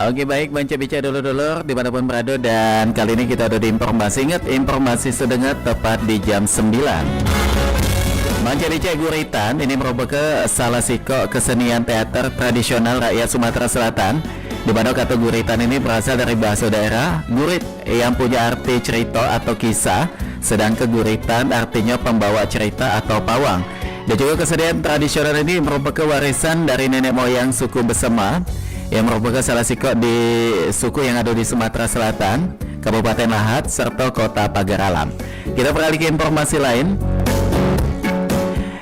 Oke baik, banca-bica dulur-dulur dimanapun berada. Dan kali ini kita ada di informasi. Ingat, informasi sedengar tepat di jam 9. Banca-bica Guritan ini merupakan salah satu kesenian teater tradisional rakyat Sumatera Selatan, di mana kata Guritan ini berasal dari bahasa daerah Gurit yang punya arti cerita atau kisah, sedangkan Guritan artinya pembawa cerita atau pawang. Dan juga kesenian tradisional ini merupakan warisan dari nenek moyang suku Besema, yang merupakan salah satu di suku yang ada di Sumatera Selatan, Kabupaten Lahat, serta Kota Pagar Alam. Kita beralih ke informasi lain.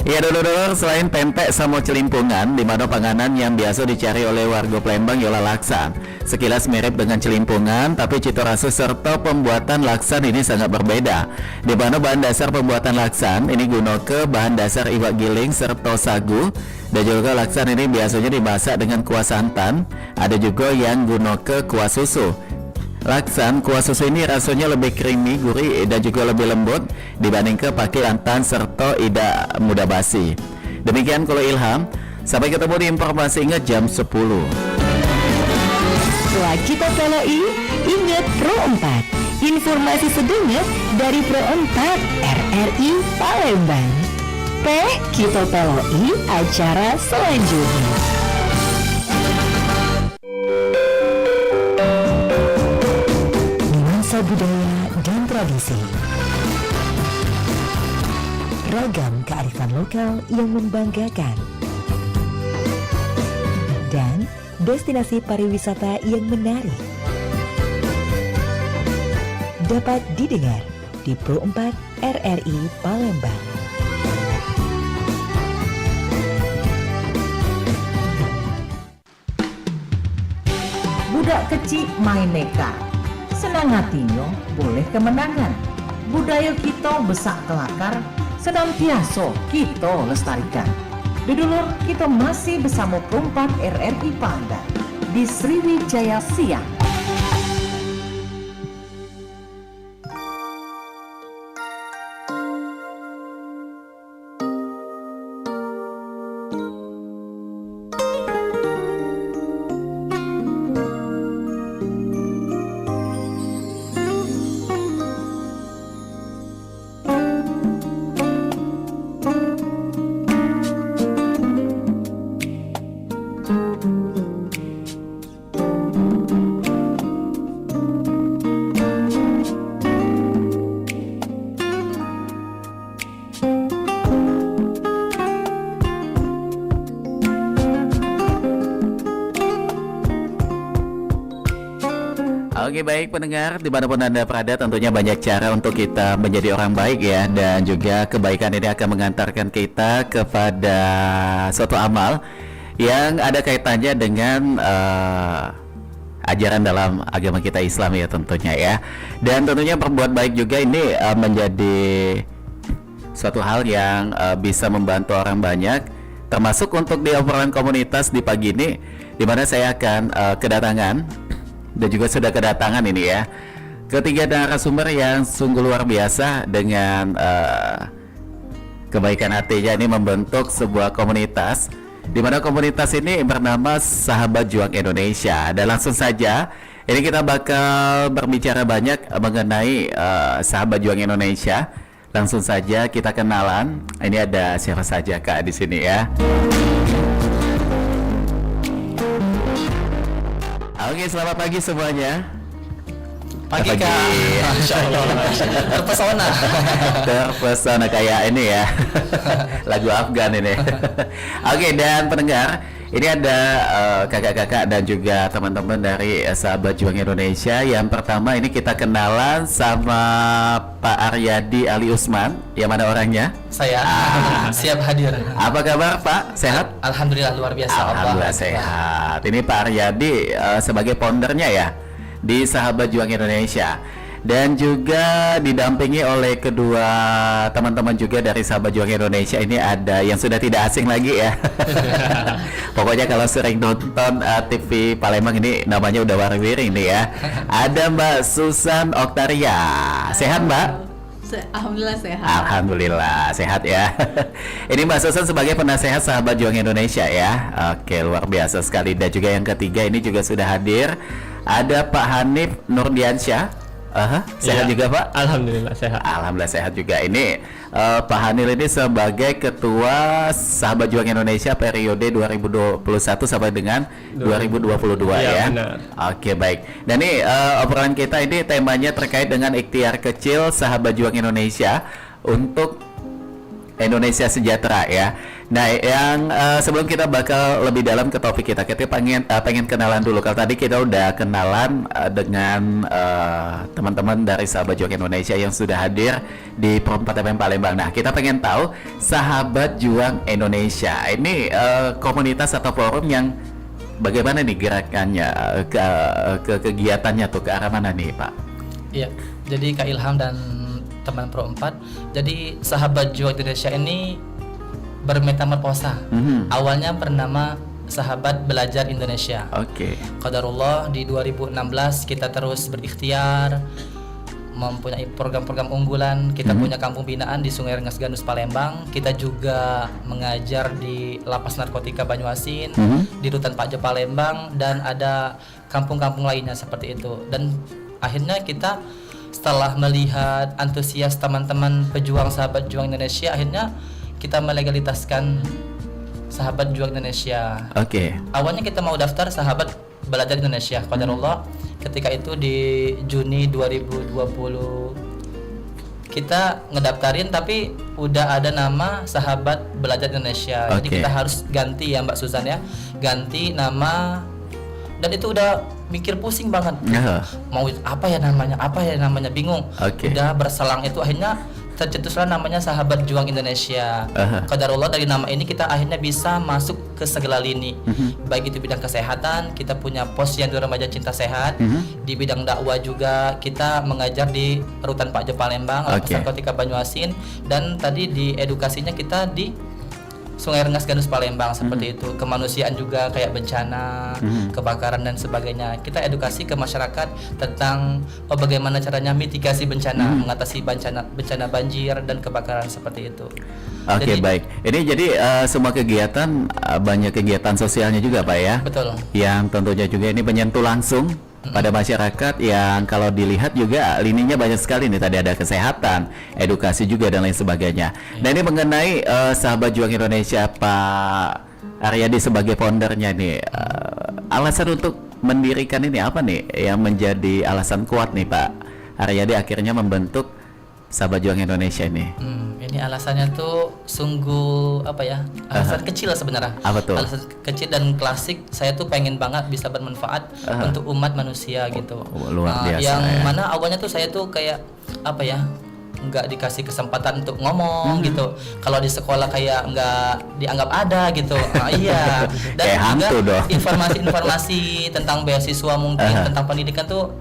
Ya dulur-dulur, selain pempek sama celimpungan, di mana panganan yang biasa dicari oleh warga Palembang ialah laksa. Sekilas mirip dengan celimpungan, tapi cita rasa serta pembuatan laksan ini sangat berbeda. Di mana bahan dasar pembuatan laksan ini gunakan bahan dasar iwak giling serta sagu. Dan juga laksan ini biasanya dimasak dengan kuah santan. Ada juga yang gunakan kuah susu. Laksan kuah susu ini rasanya lebih creamy, gurih, dan juga lebih lembut dibandingkan pakai santan serta tidak mudah basi. Demikian kalau Ilham. Sampai ketemu di informasi ingat jam 10. Setelah kita PLI, ingat Pro 4. Informasi sedengar dari Pro 4 RRI Palembang. Teh kita PLI acara selanjutnya. Nuansa budaya dan tradisi, ragam kearifan lokal yang membanggakan, dan destinasi pariwisata yang menarik dapat didengar di Pro 4 RRI Palembang. Budak kecil main neka, senang hatinya boleh kemenangan. Budaya kita besak kelakar, senantiasa kita lestarikan. Dulur, kita masih bersama Perempat RRI Palembang di Sriwijaya Siang. Oke baik pendengar, dimanapun Anda berada, tentunya banyak cara untuk kita menjadi orang baik ya. Dan juga kebaikan ini akan mengantarkan kita kepada suatu amal yang ada kaitannya dengan ajaran dalam agama kita Islam ya tentunya ya. Dan tentunya berbuat baik juga ini menjadi suatu hal yang bisa membantu orang banyak, termasuk untuk di obrolan komunitas di pagi ini, dimana saya akan kedatangan dan juga sudah kedatangan ini ya ketiga narasumber yang sungguh luar biasa dengan kebaikan hatinya ini membentuk sebuah komunitas, di mana komunitas ini bernama Sahabat Juang Indonesia. Dan langsung saja ini kita bakal berbicara banyak mengenai Sahabat Juang Indonesia. Langsung saja kita kenalan. Ini ada siapa saja Kak di sini ya. Oke, selamat pagi semuanya. Pagi Kak. Masya Allah. Terpesona. Terpesona kayak ini ya. Lagu Afgan ini. Oke, dan pendengar, ini ada kakak-kakak dan juga teman-teman dari Sahabat Juang Indonesia. Yang pertama ini kita kenalan sama Pak Aryadi Ali Usman. Yang mana orangnya? Saya siap hadir. Apa kabar Pak? Sehat? Alhamdulillah luar biasa. Alhamdulillah sehat. Ini Pak Aryadi sebagai foundernya ya di Sahabat Juang Indonesia, dan juga didampingi oleh kedua teman-teman juga dari Sahabat Juang Indonesia. Ini ada yang sudah tidak asing lagi ya. Pokoknya kalau sering nonton TV Palembang ini namanya udah warwiri ini ya. Ada Mbak Susan Oktaria. Sehat Mbak? Alhamdulillah sehat. Alhamdulillah sehat ya. Ini Mbak Susan sebagai penasehat Sahabat Juang Indonesia ya. Oke, luar biasa sekali. Dan juga yang ketiga ini juga sudah hadir. Ada Pak Hanif Nurdiansyah. Sehat Iya. juga Pak? Alhamdulillah sehat. Alhamdulillah sehat juga. Ini Pak Hanil ini sebagai Ketua Sahabat Juang Indonesia periode 2021 sampai dengan 2022 Iya, ya. benar. Oke, baik. Dan ini obrolan kita ini temanya terkait dengan ikhtiar kecil Sahabat Juang Indonesia untuk Indonesia sejahtera ya. Nah, yang sebelum kita bakal lebih dalam ke topik kita pengen kenalan dulu. Kalau tadi kita udah kenalan dengan teman-teman dari Sahabat Juang Indonesia yang sudah hadir di Pro 4 FM Palembang. Nah, kita pengen tahu Sahabat Juang Indonesia ini komunitas atau forum yang bagaimana nih gerakannya, ke kegiatannya tuh ke arah mana nih, Pak? Iya, jadi Kak Ilham dan teman Pro 4, jadi Sahabat Juang Indonesia ini bermetamorfosa. Awalnya bernama Sahabat Belajar Indonesia. Oke. Qadarullah di 2016 kita terus berikhtiar mempunyai program-program unggulan. Kita punya kampung binaan di Sungai Rengas Gandus Palembang. Kita juga mengajar di Lapas Narkotika Banyuasin, di Rutan Pakjo Palembang, dan ada kampung-kampung lainnya seperti itu. Dan akhirnya kita setelah melihat antusias teman-teman pejuang Sahabat Juang Indonesia, akhirnya kita melegalitaskan Sahabat Juang Indonesia. Oke. Awalnya kita mau daftar Sahabat Belajar Indonesia. Qadarullah ketika itu di Juni 2020 kita ngedaftarin, tapi udah ada nama Sahabat Belajar Indonesia. Jadi Oke. kita harus ganti ya Mbak Susan ya. Ganti nama, dan itu udah mikir pusing banget. Mau apa ya namanya bingung. Oke. Udah berselang itu akhirnya tercetuslah namanya Sahabat Juang Indonesia. Qadarullah dari nama ini kita akhirnya bisa masuk ke segala lini. Baik itu bidang kesehatan, kita punya posyandu remaja cinta sehat. Di bidang dakwah juga kita mengajar di Rutan Pakjo Palembang, Lapas Narkotika Banyuasin, dan tadi di edukasinya kita di Sungai Rengas Gandus Palembang seperti itu. Kemanusiaan juga kayak bencana, kebakaran dan sebagainya. Kita edukasi ke masyarakat tentang bagaimana caranya mitigasi bencana, mengatasi bencana banjir dan kebakaran seperti itu. Oke, Jadi- baik. Ini jadi semua kegiatan banyak kegiatan sosialnya juga, Pak ya. Betul. Yang tentunya juga ini menyentuh langsung pada masyarakat yang kalau dilihat juga lininya banyak sekali nih. Tadi ada kesehatan, edukasi juga dan lain sebagainya. Dan ini mengenai Sahabat Juang Indonesia, Pak Aryadi sebagai foundernya nih, alasan untuk mendirikan ini apa nih yang menjadi alasan kuat nih Pak Aryadi akhirnya membentuk Sahabat Juang Indonesia ini? Ini alasannya tuh sungguh apa ya? Alasan kecil sebenarnya. Apa tuh? Alasan kecil dan klasik. Saya tuh pengen banget bisa bermanfaat untuk umat manusia gitu. Luar biasa yang ya. mana awalnya tuh saya tuh kayak apa ya? Nggak dikasih kesempatan untuk ngomong gitu. Kalau di sekolah kayak nggak dianggap ada gitu. Iya. Dan Kayak hantu dong. informasi-informasi tentang beasiswa mungkin tentang pendidikan tuh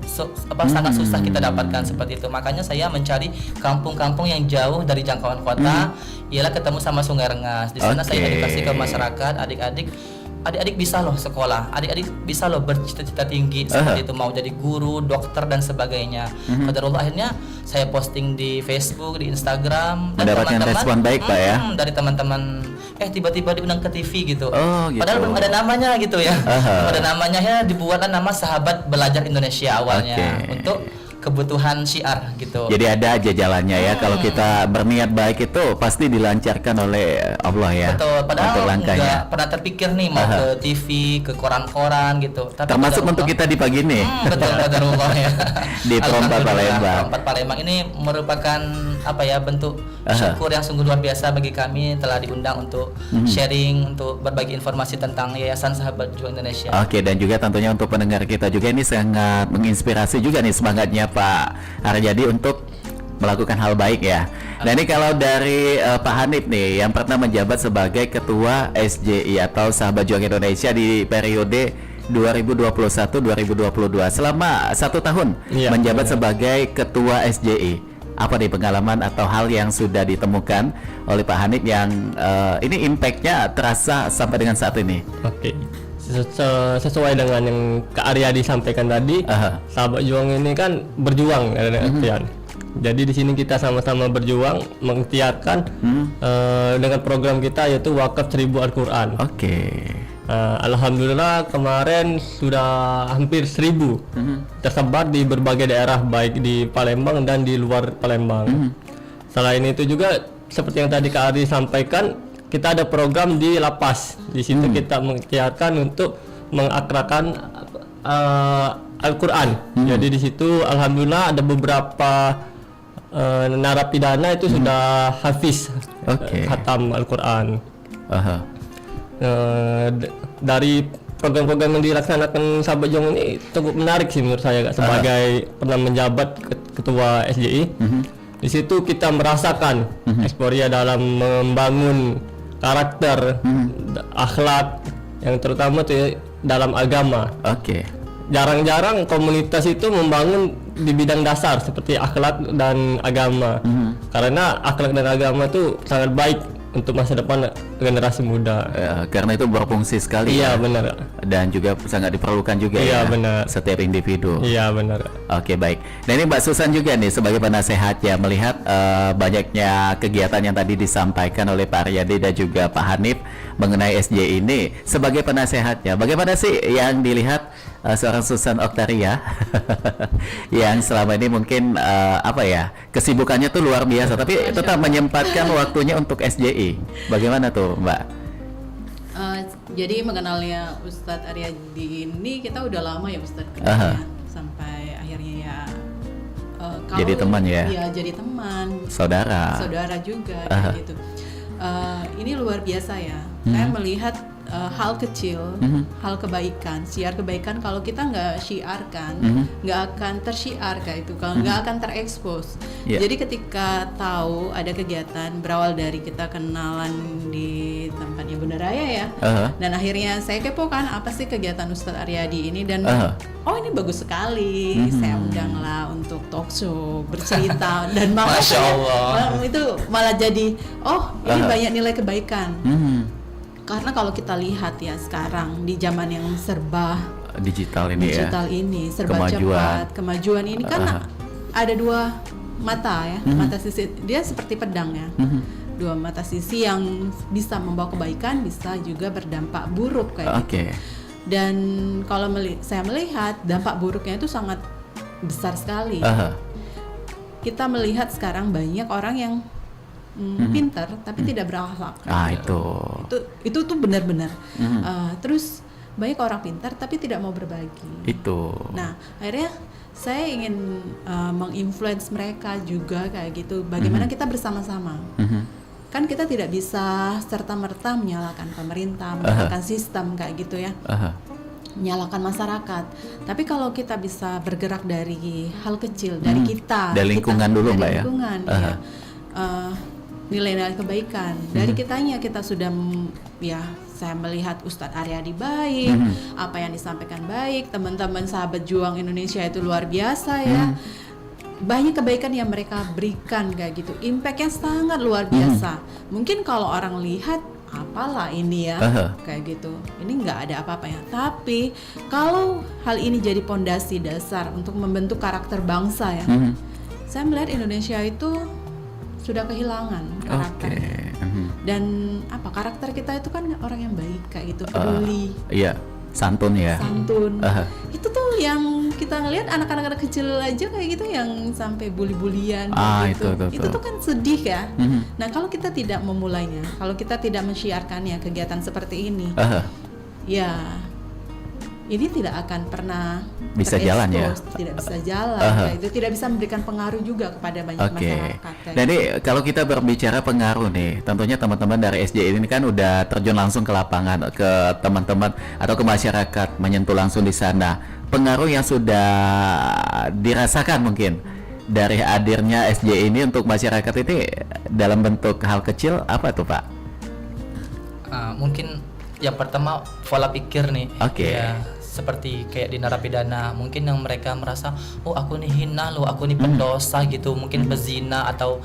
sangat susah kita dapatkan seperti itu. Makanya saya mencari kampung-kampung yang jauh dari jangkauan kota. Ialah ketemu sama Sungai Rengas. Di sana saya Oke. edukasi ke masyarakat, adik-adik bisa loh sekolah, adik-adik bisa loh bercita-cita tinggi seperti itu, mau jadi guru, dokter dan sebagainya. Qadarullah akhirnya saya posting di Facebook, di Instagram, dan Mendapatkan respon baik, Pak ya? dari teman-teman, tiba-tiba diundang ke TV gitu. Oh, gitu. Padahal belum ada namanya gitu ya. Belum ada namanya, ya dibuatlah nama Sahabat Belajar Indonesia awalnya Oke. untuk kebutuhan syiar gitu. Jadi ada aja jalannya ya. Kalau kita berniat baik itu pasti dilancarkan oleh Allah ya. Betul, padahal untuk langkahnya. nggak pernah terpikir nih mau ke TV, ke koran-koran gitu. Tapi Termasuk qadarullah- untuk kita di pagi ini. Betul, qadarullah ya. Di Pro 4 Alhamdulillah, Palembang. Pro 4 Palembang ini merupakan apa ya, bentuk syukur yang sungguh luar biasa bagi kami telah diundang untuk sharing, untuk berbagi informasi tentang Yayasan Sahabat Juang Indonesia. Oke, dan juga tentunya untuk pendengar kita juga ini sangat menginspirasi juga nih semangatnya Pak Aryadi untuk melakukan hal baik ya. Nah ini kalau dari Pak Hanif nih yang pernah menjabat sebagai Ketua SJI atau Sahabat Juang Indonesia di periode 2021-2022 selama 1 tahun Iya, menjabat benar. sebagai Ketua SJI. Apa nih pengalaman atau hal yang sudah ditemukan oleh Pak Hanif yang ini impact-nya terasa sampai dengan saat ini? Oke. Sesuai dengan yang Kak Aryadi sampaikan tadi, Aha. Sahabat Juang ini kan berjuang dengan artian. Jadi di sini kita sama-sama berjuang mengikhtiarkan dengan program kita yaitu Wakaf 1000 Al-Quran. Oke. Alhamdulillah kemarin sudah hampir 1000 tersebar di berbagai daerah baik di Palembang dan di luar Palembang. Selain itu juga seperti yang tadi Kak Ari sampaikan, kita ada program di lapas. Di situ kita mengikhtiarkan untuk mengakrakan Al-Quran. Jadi di situ alhamdulillah ada beberapa narapidana itu sudah hafiz khatam Al-Quran. Dari program-program yang dilaksanakan Sahabat Juang ini cukup menarik sih menurut saya Kak, sebagai pernah menjabat ketua SJI. Di situ kita merasakan euforia dalam membangun karakter, akhlak yang terutama tuh dalam agama. Jarang-jarang komunitas itu membangun di bidang dasar seperti akhlak dan agama. Karena akhlak dan agama itu sangat baik untuk masa depan generasi muda. Karena itu berfungsi sekali. Iya, benar. Dan juga sangat diperlukan juga ya benar. Setiap individu. Iya, benar. Oke, baik. Nah, ini Mbak Susan juga nih sebagai penasehat ya, melihat banyaknya kegiatan yang tadi disampaikan oleh Pak Aryadi dan juga Pak Hanif mengenai SJ ini. Sebagai penasehatnya, bagaimana sih yang dilihat seorang Susan Oktaria yang selama ini mungkin kesibukannya tuh luar biasa, tapi tetap menyempatkan waktunya untuk SJI. Bagaimana tuh, Mbak? Jadi mengenalnya Ustadz Aryadi ini kita udah lama ya Ustadz kenalnya, sampai akhirnya ya jadi teman ya? Iya, jadi teman, saudara juga kayak gitu. Ini luar biasa ya. Saya melihat hal kecil, hal kebaikan, siar kebaikan kalau kita nggak syiarkan, nggak akan tersyiar kayak itu, kalau nggak akan terekspos. Jadi ketika tahu ada kegiatan berawal dari kita kenalan di tempatnya Bunda Raya ya, dan akhirnya saya kepo kan apa sih kegiatan Ustadz Aryadi ini, dan oh ini bagus sekali, saya undanglah untuk talk show bercerita dan malah itu malah jadi ini banyak nilai kebaikan. Karena kalau kita lihat ya sekarang di zaman yang serba digital ini serba cepat, kemajuan ini kan ada dua mata ya, mata sisi dia seperti pedang ya, dua mata sisi yang bisa membawa kebaikan, bisa juga berdampak buruk kayak gitu. Dan kalau saya melihat dampak buruknya itu sangat besar sekali. Kita melihat sekarang banyak orang yang pintar tapi tidak berakhlak. Itu tuh benar-benar. Terus banyak orang pintar tapi tidak mau berbagi. Nah, akhirnya saya ingin menginfluence mereka juga kayak gitu. Bagaimana kita bersama-sama. Kan kita tidak bisa serta-merta menyalahkan pemerintah, menyalahkan sistem kayak gitu ya. Menyalahkan masyarakat. Tapi kalau kita bisa bergerak dari hal kecil, dari kita, dari lingkungan dulu, Mbak ya. Nilai-nilai kebaikan dari kitanya, kita sudah saya melihat Ustadz Aryadi baik, apa yang disampaikan baik, teman-teman Sahabat Juang Indonesia itu luar biasa ya. Banyak kebaikan yang mereka berikan kayak gitu, impactnya sangat luar biasa. Mungkin kalau orang lihat apalah ini ya, kayak gitu, ini nggak ada apa-apanya. Tapi kalau hal ini jadi pondasi dasar untuk membentuk karakter bangsa ya, saya melihat Indonesia itu sudah kehilangan karakter. Dan karakter kita itu kan orang yang baik kayak gitu, peduli, santun ya. Itu tuh yang kita ngelihat anak-anak kecil aja kayak gitu yang sampai bully-bulian gitu. Itu tuh kan sedih ya. Nah, kalau kita tidak memulainya, kalau kita tidak mensyiarkannya kegiatan seperti ini, ini tidak akan pernah bisa jalan ya. Tidak bisa jalan, itu tidak bisa memberikan pengaruh juga kepada banyak masyarakat. Jadi kalau kita berbicara pengaruh nih, tentunya teman-teman dari SJ ini kan udah terjun langsung ke lapangan, ke teman-teman atau ke masyarakat, menyentuh langsung di sana. Pengaruh yang sudah dirasakan mungkin dari hadirnya SJ ini untuk masyarakat ini dalam bentuk hal kecil apa tuh, Pak? Mungkin yang pertama pola pikir nih. Seperti kayak di narapidana, mungkin yang mereka merasa aku nih hina loh, aku nih pendosa gitu, mungkin bezina atau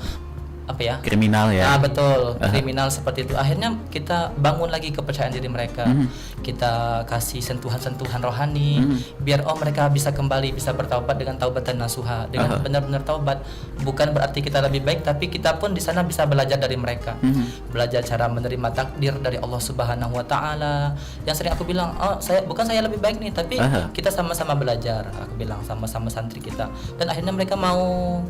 apa ya? Kriminal ya. Nah, betul, kriminal seperti itu. Akhirnya kita bangun lagi kepercayaan diri mereka. Kita kasih sentuhan-sentuhan rohani biar mereka bisa kembali, bisa bertaubat dengan taubatan nasuha, dengan benar-benar taubat. Bukan berarti kita lebih baik, tapi kita pun di sana bisa belajar dari mereka. Belajar cara menerima takdir dari Allah Subhanahu wa taala. Yang sering aku bilang, saya lebih baik nih, tapi kita sama-sama belajar. Aku bilang sama-sama santri kita. Dan akhirnya mereka mau,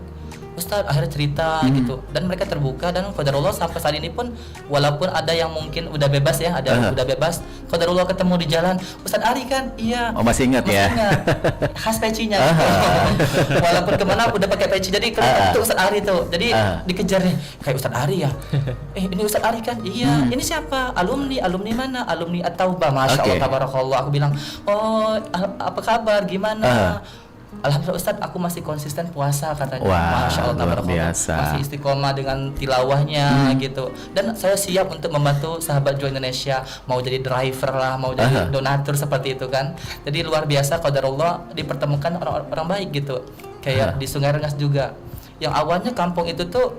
Ustadz, akhirnya cerita gitu, dan mereka terbuka. Dan qadarullah sampai saat ini pun walaupun ada yang mungkin udah bebas ya, ada udah bebas, qadarullah ketemu di jalan, Ustadz Ari kan, iya. Masih ingat ya? Khas pecinya gitu. Walaupun kemana udah pakai peci, jadi kelihatan itu Ustadz Ari tuh. Jadi dikejar nih, kayak Ustadz Ari ya. Ini Ustadz Ari kan? Iya. Ini siapa? Alumni mana? Alumni At-Taubah. Masya Allah, tabarakallah. Aku bilang, apa kabar? Gimana? Alhamdulillah Ustadz, aku masih konsisten puasa katanya. Masya Allah, luar biasa. Masih istiqomah dengan tilawahnya gitu. Dan saya siap untuk membantu sahabat Juang Indonesia, mau jadi driver lah, mau jadi donatur seperti itu kan. Jadi luar biasa qadarullah dipertemukan orang-orang baik gitu. Kayak di Sungai Rengas juga, yang awalnya kampung itu tuh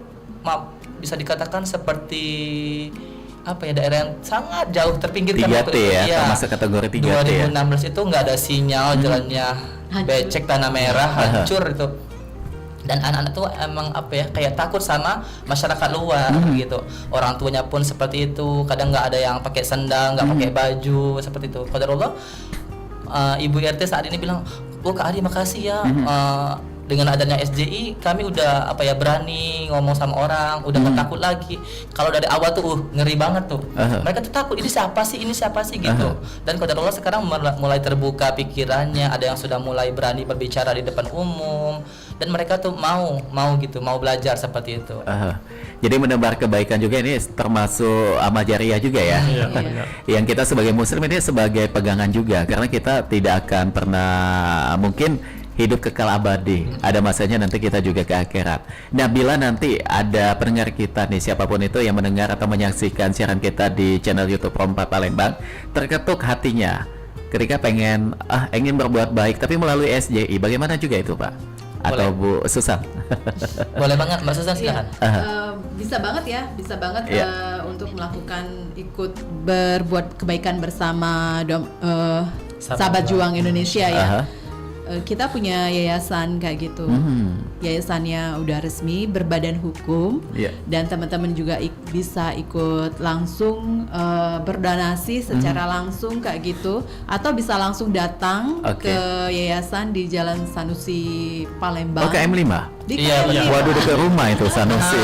bisa dikatakan seperti apa ya, daerah yang sangat jauh terpinggir 3T ya, termasuk kategori 3T 2016 itu nggak ada sinyal, jalannya becek, tanah merah, hancur itu. Dan anak-anak tuh emang apa ya, kayak takut sama masyarakat luar gitu. Orang tuanya pun seperti itu, kadang nggak ada yang pakai sendal, nggak pakai baju seperti itu. Qadarullah Ibu RT saat ini bilang, Kak Ari makasih ya, dengan adanya SJI kami udah berani ngomong sama orang, udah nggak takut lagi. Kalau dari awal tuh ngeri banget tuh, mereka tuh takut, ini siapa sih gitu. Dan qadarullah sekarang mulai terbuka pikirannya, ada yang sudah mulai berani berbicara di depan umum, dan mereka tuh mau belajar seperti itu. Jadi menebar kebaikan juga, ini termasuk amal jariah juga ya. Yang kita sebagai muslim ini sebagai pegangan juga, karena kita tidak akan pernah mungkin hidup kekal abadi. Ada masanya nanti kita juga ke akhirat. Nah, bila nanti ada pendengar kita nih, siapapun itu yang mendengar atau menyaksikan siaran kita di channel YouTube Pro 4 Palembang, terketuk hatinya ketika ingin berbuat baik tapi melalui SJI, bagaimana juga itu Pak? Atau Bu Susan? Boleh banget Mbak Susan, silakan. Bisa banget untuk melakukan ikut berbuat kebaikan bersama sahabat Juang Indonesia ya. Kita punya yayasan kayak gitu. Yayasannya udah resmi, berbadan hukum, dan teman-teman juga bisa ikut langsung berdonasi secara langsung kayak gitu, atau bisa langsung datang ke yayasan di Jalan Sanusi Palembang. KM 5? Iya. Waduh, dekat rumah itu Sanusi.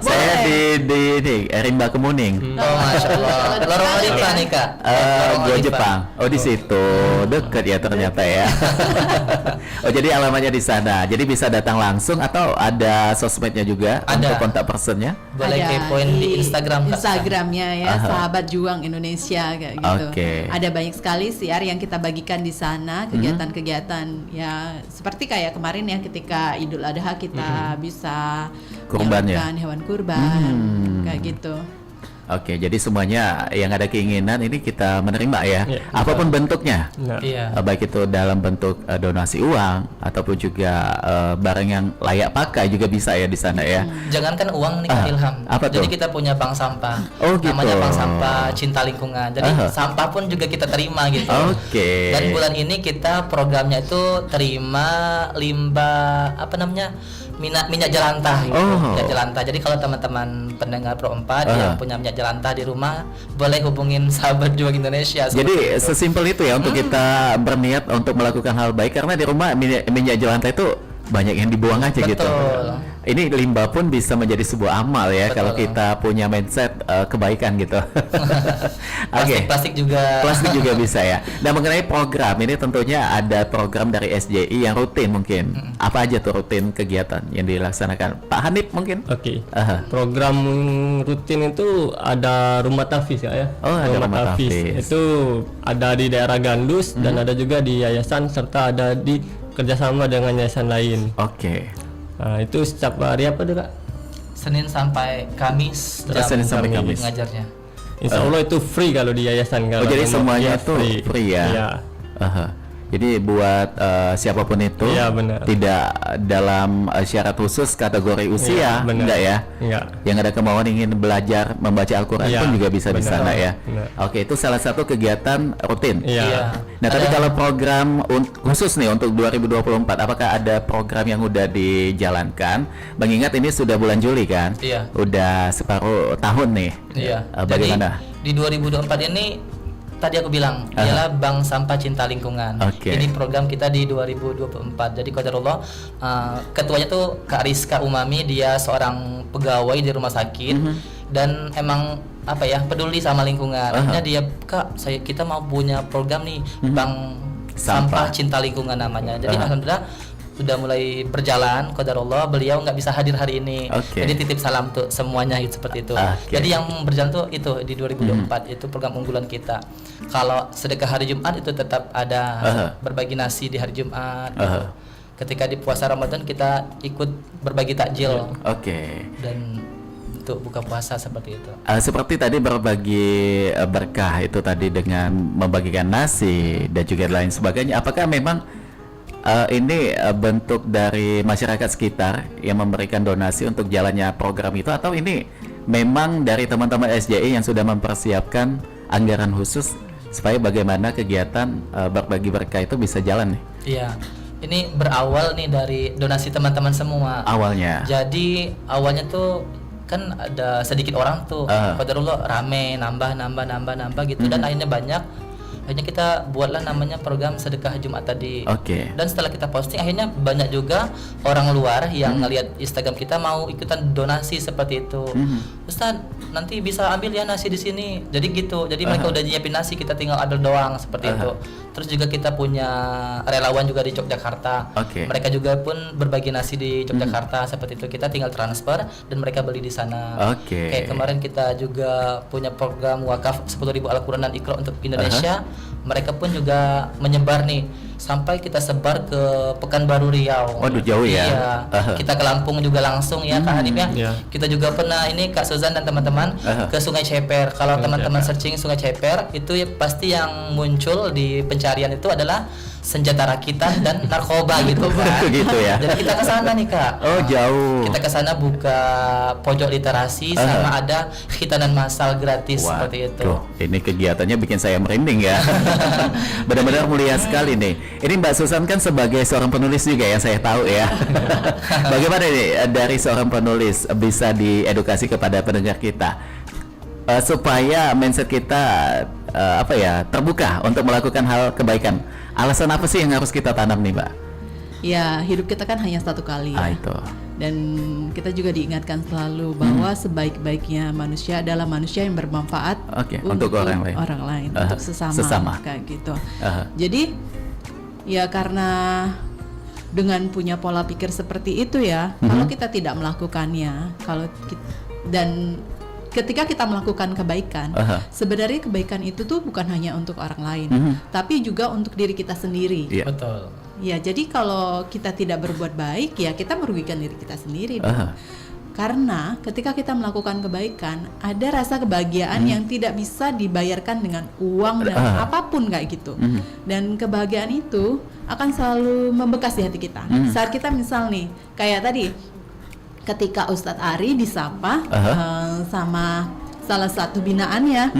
Saya di Rimba Kemuning. Masya Allah. Lorong Arita nih Kak. Gua Jepang. Di situ dekat ya ternyata ya. Jadi alamatnya di sana. Jadi bisa datang langsung atau ada sosmednya juga untuk kontak personnya? Boleh kepoin di Instagram Kak. Instagramnya ya, Sahabat Juang Indonesia kayak gitu. Ada banyak sekali siar yang kita bagikan di sana, kegiatan-kegiatan ya seperti kayak kemarin ya, ketika Idul Adha kita bisa kurban hewan kurban kayak gitu. Jadi semuanya yang ada keinginan ini kita menerima ya, apapun bentuknya, baik itu dalam bentuk donasi uang ataupun juga barang yang layak pakai juga bisa ya di sana ya. Jangankan uang nih Kak Ilham, jadi kita punya bank sampah, namanya bank sampah cinta lingkungan. Jadi sampah pun juga kita terima gitu. Dan bulan ini kita programnya itu terima limbah minyak jelantah gitu. Minyak jelantah. Jadi kalau teman-teman pendengar Pro 4 yang punya minyak jelantah di rumah, boleh hubungin sahabat Juang Indonesia. Jadi sesimpel itu ya untuk kita berniat untuk melakukan hal baik, karena di rumah minyak jelantah itu banyak yang dibuang aja gitu. Ini limbah pun bisa menjadi sebuah amal ya kalau kita punya mindset kebaikan gitu. Plastik juga bisa ya. Nah, mengenai program ini tentunya ada program dari SJI yang rutin mungkin. Apa aja tuh rutin kegiatan yang dilaksanakan? Pak Hanif mungkin? Program rutin itu ada rumah tahfiz ya. Ada rumah tahfiz. Itu ada di daerah Gandus dan ada juga di yayasan, serta ada di kerjasama dengan yayasan lain. Nah, itu setiap hari apa tuh Kak? Senin sampai Kamis. Senin sampai Kamis ngajarnya. Insya Allah itu free kalau di yayasan. Jadi semuanya itu free ya? Iya. Jadi buat siapapun itu, Iya, benar. tidak dalam syarat khusus kategori usia, Iya, benar. enggak ya? Enggak. Yang ada kemauan ingin belajar membaca Al-Quran Iya, pun juga bisa di benar. sana ya. Benar. Oke, itu salah satu kegiatan rutin. Iya. Iya. Nah, tapi Ada- kalau program khusus nih untuk 2024, apakah ada program yang udah dijalankan? Mengingat ini sudah bulan Juli kan? Iya. Udah separuh tahun nih. Iya. Bagaimana? Jadi di 2024 ini tadi aku bilang ialah Bank Sampah Cinta Lingkungan. Oke. Ini program kita di 2024. Jadi qadarullah ketuanya tuh Kak Rizka Umami, dia seorang pegawai di rumah sakit dan emang apa ya, peduli sama lingkungan. Akhirnya dia, Kak, kita mau punya program nih Bank Sampah. Sampah Cinta Lingkungan namanya. Jadi alhamdulillah udah mulai berjalan, qadarullah beliau nggak bisa hadir hari ini. Oke. Jadi titip salam tuh semuanya gitu, seperti itu. Oke. Jadi yang berjalan tuh itu di 2024 itu program unggulan kita. Kalau sedekah hari Jumat itu tetap ada, berbagi nasi di hari Jumat. Gitu. Ketika di puasa Ramadan kita ikut berbagi takjil Oke. dan untuk buka puasa seperti itu. Seperti tadi berbagi berkah itu tadi dengan membagikan nasi dan juga lain sebagainya. Apakah memang ini bentuk dari masyarakat sekitar yang memberikan donasi untuk jalannya program itu, atau ini memang dari teman-teman SJI yang sudah mempersiapkan anggaran khusus supaya bagaimana kegiatan berbagi berkah itu bisa jalan nih Iya. Ini berawal nih dari donasi teman-teman semua. awalnya? Jadi awalnya tuh kan ada sedikit orang tuh, qadarullah rame, nambah gitu dan akhirnya banyak. Akhirnya kita buatlah namanya program sedekah Jumat tadi. Oke. Dan setelah kita posting akhirnya banyak juga orang luar yang ngelihat Instagram kita mau ikutan donasi seperti itu. Ustaz, nanti bisa ambil ya nasi di sini. Jadi gitu. Jadi mereka udah nyiapin nasi, kita tinggal adel doang seperti itu. Terus juga kita punya relawan juga di Yogyakarta. Oke. Mereka juga pun berbagi nasi di Yogyakarta seperti itu. Kita tinggal transfer dan mereka beli di sana. Oke. Kayak kemarin kita juga punya program wakaf 10.000 Al-Quran dan Iqra untuk Indonesia. Mereka pun juga menyebar nih sampai kita sebar ke Pekanbaru Riau. Waduh, jauh ya. Iya. Kita ke Lampung juga langsung ya Kak Hanif ya. Iya. Kita juga pernah ini Kak Suzan dan teman-teman ke Sungai Ceper. Kalau teman-teman searching Sungai Ceper itu ya pasti yang muncul di pencarian itu adalah senjata rakitan dan narkoba gitu kan. Gitu ya. Jadi kita ke sana nih Kak. Oh, jauh. Kita ke sana buka pojok literasi sama ada khitanan massal gratis seperti itu. Waduh, ini kegiatannya bikin saya merinding ya. Benar-benar mulia sekali nih. Ini Mbak Susan kan sebagai seorang penulis juga yang saya tahu ya. Bagaimana nih dari seorang penulis bisa diedukasi kepada pendengar kita supaya mindset kita terbuka untuk melakukan hal kebaikan. Alasan apa sih yang harus kita tanam nih, Mbak? Ya, hidup kita kan hanya satu kali ya. Itu. Dan kita juga diingatkan selalu bahwa sebaik-baiknya manusia adalah manusia yang bermanfaat Oke, untuk orang lain. untuk sesama, kayak gitu. Jadi ya karena dengan punya pola pikir seperti itu ya, kalau kita tidak melakukannya, dan ketika kita melakukan kebaikan, sebenarnya kebaikan itu tuh bukan hanya untuk orang lain, tapi juga untuk diri kita sendiri. Iya. Betul. Ya, jadi kalau kita tidak berbuat baik, ya kita merugikan diri kita sendiri dong. Karena ketika kita melakukan kebaikan, ada rasa kebahagiaan yang tidak bisa dibayarkan dengan uang dan apapun kayak gitu. Dan kebahagiaan itu akan selalu membekas di hati kita. Saat kita misal nih, kayak tadi, ketika Ustadz Ari disapa sama salah satu binaannya,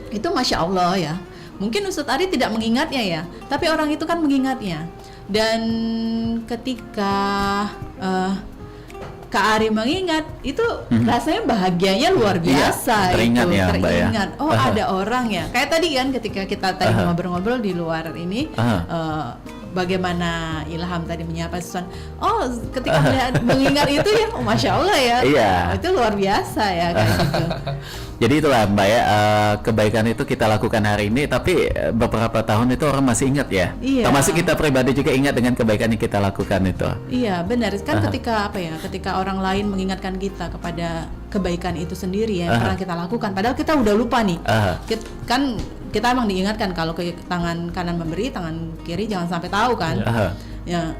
itu Masya Allah ya. Mungkin Ustadz Ari tidak mengingatnya ya, tapi orang itu kan mengingatnya. Dan ketika Kak Ari mengingat, itu rasanya bahagianya luar biasa. Teringat itu ya, Mbak ya. teringat. Oh, ada orang ya. Kayak tadi kan ketika kita tadi ngobrol-ngobrol di luar ini, bagaimana Ilham tadi menyapa Susan. Oh, ketika mengingat itu ya, oh, Masya Allah ya. Iya. Oh, itu luar biasa ya kayak gitu. Jadi itulah Mbak ya, kebaikan itu kita lakukan hari ini, tapi beberapa tahun itu orang masih ingat ya. Iya. Termasuk kita pribadi juga ingat dengan kebaikan yang kita lakukan itu. Iya, benar. Kan ketika orang lain mengingatkan kita kepada kebaikan itu sendiri yang pernah kita lakukan, padahal kita udah lupa nih. Kita emang diingatkan kalau ke tangan kanan memberi, tangan kiri jangan sampai tahu kan. Ya.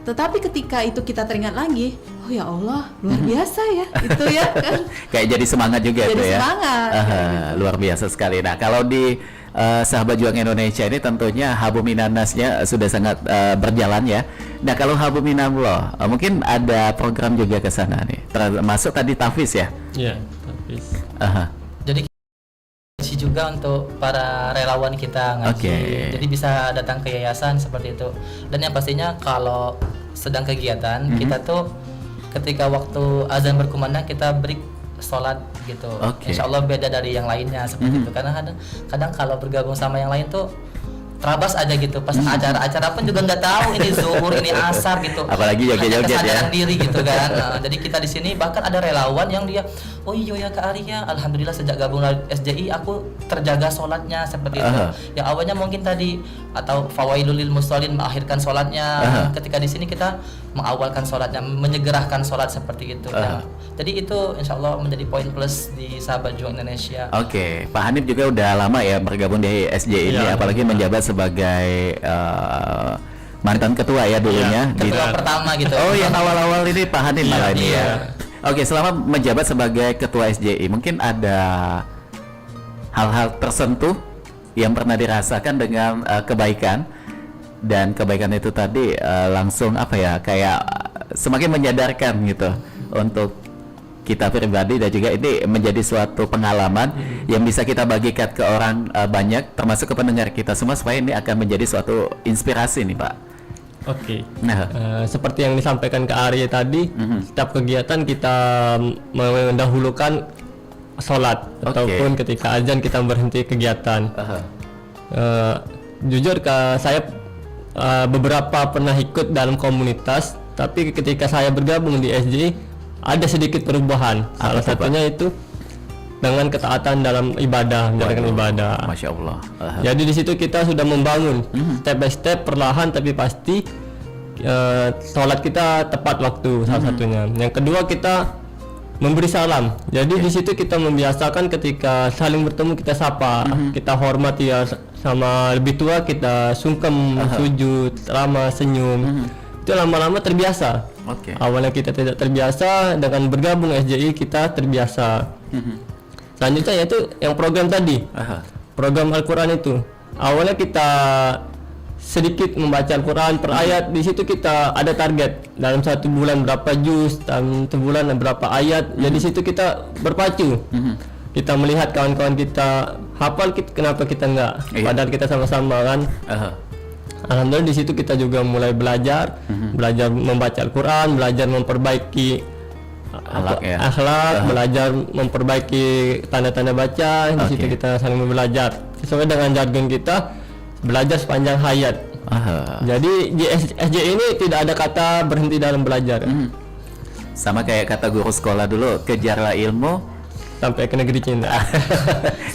Tetapi ketika itu kita teringat lagi, oh ya Allah, luar biasa ya itu ya kan. Kayak jadi semangat juga Jadi itu ya. semangat. Luar biasa sekali. Nah, kalau di Sahabat Juang Indonesia ini tentunya Habuminanasnya sudah sangat berjalan ya. Nah kalau Habuminallah mungkin ada program juga ke sana nih, termasuk tadi Tafiz ya. Iya, tapi Aha. Jadi kita juga untuk para relawan kita ngaji. Oke. Jadi bisa datang ke yayasan seperti itu. Dan yang pastinya kalau sedang kegiatan kita tuh ketika waktu azan berkumandang kita beri sholat gitu. Oke. Insya Allah beda dari yang lainnya seperti itu. Karena kadang kalau bergabung sama yang lain tuh terabas aja gitu. Pas acara-acara pun juga nggak tahu ini zuhur, ini asar gitu. Apalagi Hanya joget-joget ya. kesadaran diri gitu kan. Nah, jadi kita di sini bahkan ada relawan yang dia, oh iya ya Kak Arya, alhamdulillah sejak gabung SJI aku terjaga sholatnya seperti itu. Yang awalnya mungkin tadi atau fawailul lil musallin mengakhirkan sholatnya. Ketika di sini kita mengawalkan sholatnya, menyegerakan sholat seperti itu. Nah, jadi itu insya Allah menjadi poin plus di Sahabat Juang Indonesia. Oke, Pak Hanif juga udah lama ya bergabung di SJ ini, Iya, apalagi menjabat sebagai mantan ketua ya dulunya. di- Ketua pertama gitu. Oh, yang awal-awal ini Pak Hanif malah ini iya. ya. Oke, selama menjabat sebagai ketua SJI, mungkin ada hal-hal tersentuh yang pernah dirasakan dengan kebaikan, dan kebaikan itu tadi langsung apa ya, kayak semakin menyadarkan gitu untuk kita pribadi, dan juga ini menjadi suatu pengalaman yang bisa kita bagikan ke orang banyak, termasuk ke pendengar kita semua, supaya ini akan menjadi suatu inspirasi nih Pak. oke. Nah, Seperti yang disampaikan ke Arya tadi, setiap kegiatan kita mendahulukan sholat, Oke. ataupun ketika azan kita berhenti kegiatan. Jujur saya beberapa pernah ikut dalam komunitas, tapi ketika saya bergabung di SJ ada sedikit perubahan. Salah Apa tuh, satunya itu dengan ketaatan dalam ibadah, menjalankan ibadah. Masya Allah. Jadi di situ kita sudah membangun step by step, perlahan tapi pasti sholat kita tepat waktu, salah satunya. Yang kedua, kita memberi salam. Jadi di situ kita membiasakan ketika saling bertemu kita sapa, kita hormati ya, sama lebih tua kita sungkem, sujud, ramah, senyum. Itu lama-lama terbiasa. Oke. Awalnya kita tidak terbiasa, dengan bergabung SJI kita terbiasa. Selanjutnya yaitu yang program tadi, program Al-Quran itu. Awalnya kita sedikit membaca Al-Quran per ayat. Di situ kita ada target dalam 1 bulan berapa juz, dalam 1 bulan berapa ayat. Jadi situ kita berpacu. Kita melihat kawan-kawan kita hafal, kenapa kita enggak? Iya. Padahal kita sama-sama kan. Alhamdulillah di situ kita juga mulai belajar, belajar membaca Al-Quran, belajar memperbaiki Akhlak ya. akhlak, belajar memperbaiki tanda-tanda baca. Di situ Oke. kita saling belajar sesuai dengan jargon kita, belajar sepanjang hayat. Jadi di SJ ini tidak ada kata berhenti dalam belajar. Sama kayak kata guru sekolah dulu, kejarlah ilmu Sampai ke negeri Cina.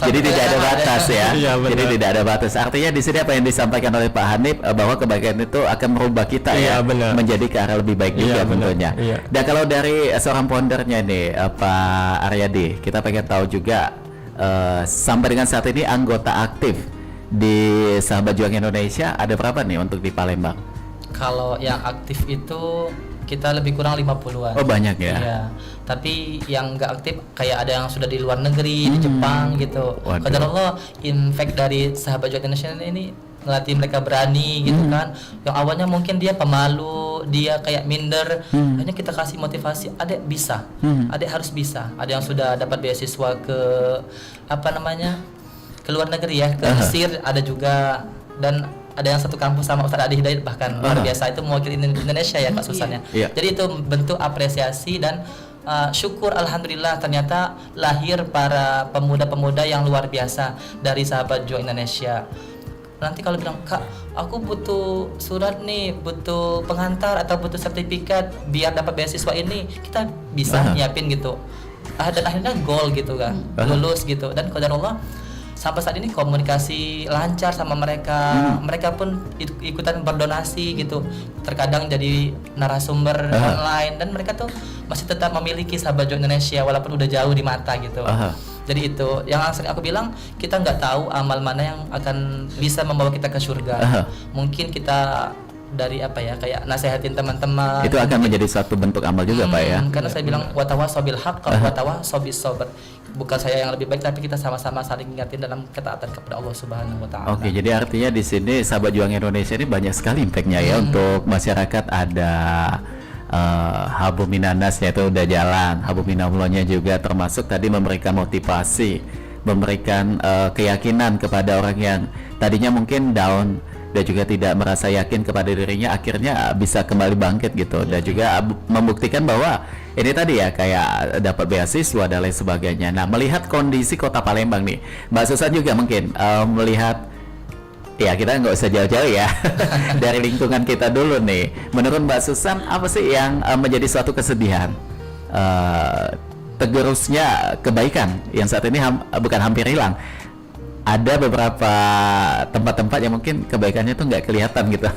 jadi tidak ada batas ya. Iya, benar. Jadi tidak ada batas. Artinya di sini apa yang disampaikan oleh Pak Hanif, bahwa kebaikan itu akan merubah kita ya, Iya, benar. menjadi ke arah lebih baik juga Iya, benar. tentunya. Iya. Dan kalau dari seorang foundernya nih, Pak Aryadi, kita pengen tahu juga sampai dengan saat ini anggota aktif di Sahabat Juang Indonesia ada berapa nih untuk di Palembang? Kalau yang aktif itu kita lebih kurang 50-an. Oh, banyak ya. Iya. Tapi yang nggak aktif kayak ada yang sudah di luar negeri, di Jepang gitu. Waduh. Qadarullah, impact dari Sahabat Juang Indonesia ini ngelatih mereka berani gitu kan. Yang awalnya mungkin dia pemalu, dia kayak minder. Hanya kita kasih motivasi, adek bisa. Adek harus bisa. Ada yang sudah dapat beasiswa ke ke luar negeri ya, ke Mesir ada juga, dan ada yang satu kampus sama Ustadz Adi Hidayat bahkan luar biasa, itu mewakili Indonesia ya Kak Susan ya. Iya. Jadi itu bentuk apresiasi dan syukur alhamdulillah ternyata lahir para pemuda-pemuda yang luar biasa dari Sahabat Juang Indonesia. Nanti kalau bilang, Kak, aku butuh surat nih, butuh pengantar atau butuh sertifikat biar dapat beasiswa ini, kita bisa nyiapin gitu. Dan akhirnya goal gitu kan, lulus gitu. Dan qadarullah sampai saat ini komunikasi lancar sama mereka. Mereka pun ikutan berdonasi gitu. Terkadang jadi narasumber online, dan mereka tuh masih tetap memiliki Sahabat Juang Indonesia walaupun udah jauh di mata gitu. Jadi itu yang sering aku bilang, kita nggak tahu amal mana yang akan bisa membawa kita ke surga. Mungkin kita dari apa ya, kayak nasehatin teman-teman. Itu akan menjadi suatu bentuk amal juga Pak ya. Karena saya bilang watawasaw bil haqq watawasaw bis sabr. Bukan saya yang lebih baik, tapi kita sama-sama saling ingatin dalam ketaatan kepada Allah Subhanahu wa taala. Oke, jadi artinya di sini Sahabat Juang Indonesia ini banyak sekali impact-nya ya untuk masyarakat. Ada Habuminanasnya itu udah jalan, Habuminahullahnya juga termasuk tadi memberikan motivasi, memberikan keyakinan kepada orang yang tadinya mungkin down dan juga tidak merasa yakin kepada dirinya, akhirnya bisa kembali bangkit gitu. Dan juga membuktikan bahwa ini tadi ya, kayak dapat beasiswa dan lain sebagainya. Nah, melihat kondisi kota Palembang nih, Mbak Susan juga mungkin melihat, ya kita nggak usah jauh-jauh ya dari lingkungan kita dulu nih. Menurut Mbak Susan, apa sih yang menjadi suatu kesedihan tergerusnya kebaikan yang saat ini bukan hampir hilang? Ada beberapa tempat-tempat yang mungkin kebaikannya tuh nggak kelihatan gitu.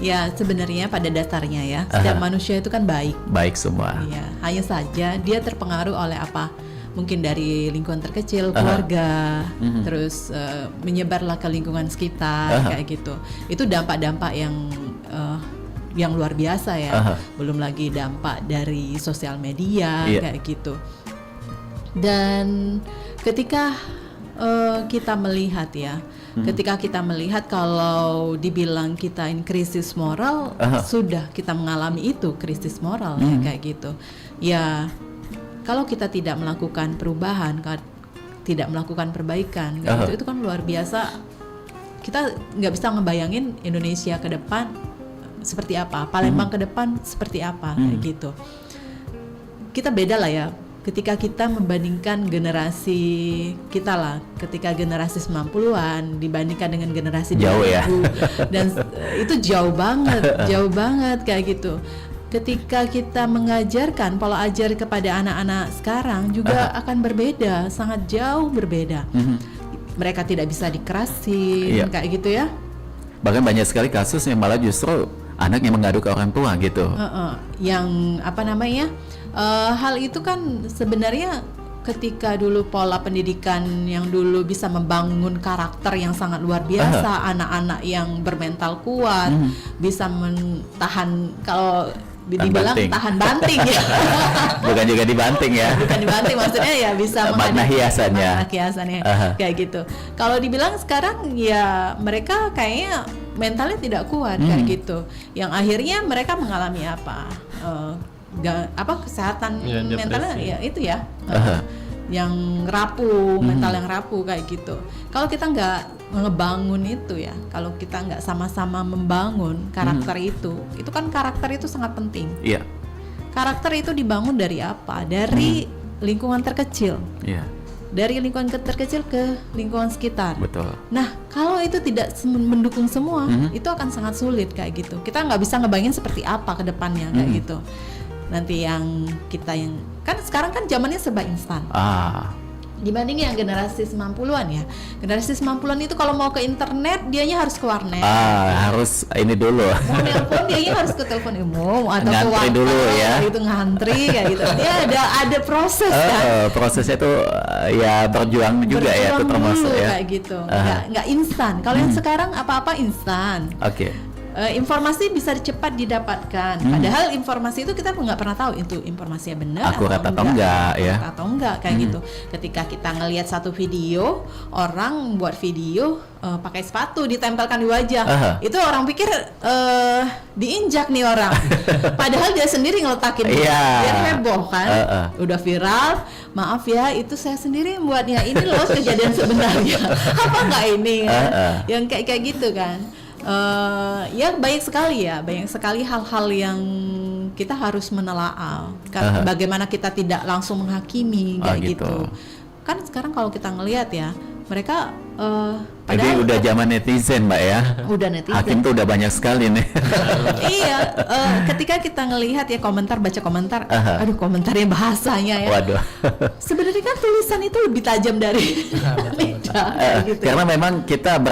Ya, sebenarnya pada dasarnya ya, setiap manusia itu kan baik. Baik semua. Iya, hanya saja dia terpengaruh oleh apa? Mungkin dari lingkungan terkecil, keluarga, terus menyebarlah ke lingkungan sekitar, kayak gitu. Itu dampak-dampak yang luar biasa ya. Belum lagi dampak dari sosial media, kayak gitu. Dan ketika kita melihat ya, ketika kita melihat kalau dibilang kita ini krisis moral, sudah kita mengalami itu krisis moral ya, kayak gitu. Ya, kalau kita tidak melakukan perubahan, tidak melakukan perbaikan, itu kan luar biasa. Kita nggak bisa ngebayangin Indonesia ke depan seperti apa, Palembang ke depan seperti apa, kayak gitu. Kita beda lah ya. Ketika kita membandingkan generasi kita lah, ketika generasi 90-an dibandingkan dengan generasi jauh 2000, ya. Dan itu jauh banget kayak gitu. Ketika kita mengajarkan pola ajar kepada anak-anak sekarang juga akan berbeda, sangat jauh berbeda. Mereka tidak bisa dikerasin, kayak gitu ya. Bahkan banyak sekali kasus yang malah justru anak yang mengadu ke orang tua gitu. Yang apa namanya? Hal itu kan sebenarnya ketika dulu pola pendidikan yang dulu bisa membangun karakter yang sangat luar biasa, anak-anak yang bermental kuat, bisa tahan, kalau dibilang tahan banting ya. Bukan juga dibanting ya. Bukan dibanting, maksudnya ya bisa makna hiasannya. Makna hiasannya kayak gitu. Kalau dibilang sekarang ya mereka kayaknya mentalnya tidak kuat kayak gitu. Yang akhirnya mereka mengalami apa? Kesehatan mentalnya ya itu ya. Yang rapuh, mental yang rapuh kayak gitu. Kalau kita nggak ngebangun itu ya, kalau kita nggak sama-sama membangun karakter itu kan karakter itu sangat penting. Iya. Karakter itu dibangun dari apa? Dari lingkungan terkecil. Iya. Dari lingkungan terkecil ke lingkungan sekitar. Betul. Nah, kalau itu tidak mendukung semua, itu akan sangat sulit kayak gitu. Kita nggak bisa ngebayangin seperti apa ke depannya kayak gitu. Nanti yang kan sekarang kan zamannya serba instan. Dibanding yang generasi 90-an ya. Generasi 90-an itu kalau mau ke internet dianya harus ke warnet. Harus ini dulu. Mau nelpon dianya harus ke telepon umum atau ngantri ke warnet dulu ya. Gitu ngantri kayak gitu. Dia ada proses kan. Prosesnya itu ya berjuang juga ya, itu termasuk ya. Kayak gitu. Nggak instan. Kalau yang sekarang apa-apa instan. Oke. Informasi bisa cepat didapatkan. Padahal informasi itu kita nggak pernah tahu itu informasinya benar akurat atau enggak ya. Atau enggak kayak gitu. Ketika kita ngelihat satu video, orang buat video pakai sepatu ditempelkan di wajah. Itu orang pikir diinjak nih orang. Padahal dia sendiri ngeletakin biar heboh kan. Udah viral. Maaf ya, itu saya sendiri buatnya. Ini loh kejadian sebenarnya. Apa enggak ini kan? Yang kayak gitu kan. Ya banyak sekali hal-hal yang kita harus menelaah. Bagaimana kita tidak langsung menghakimi kayak gitu. Kan sekarang kalau kita ngelihat ya, mereka jadi udah zaman netizen Mbak ya. Udah netizen. Hakim tuh udah banyak sekali nih. Iya, ketika kita ngelihat ya baca komentar, aduh komentarnya bahasanya ya. Waduh. Sebenarnya kan tulisan itu lebih tajam dari lidah, gitu. Karena memang kita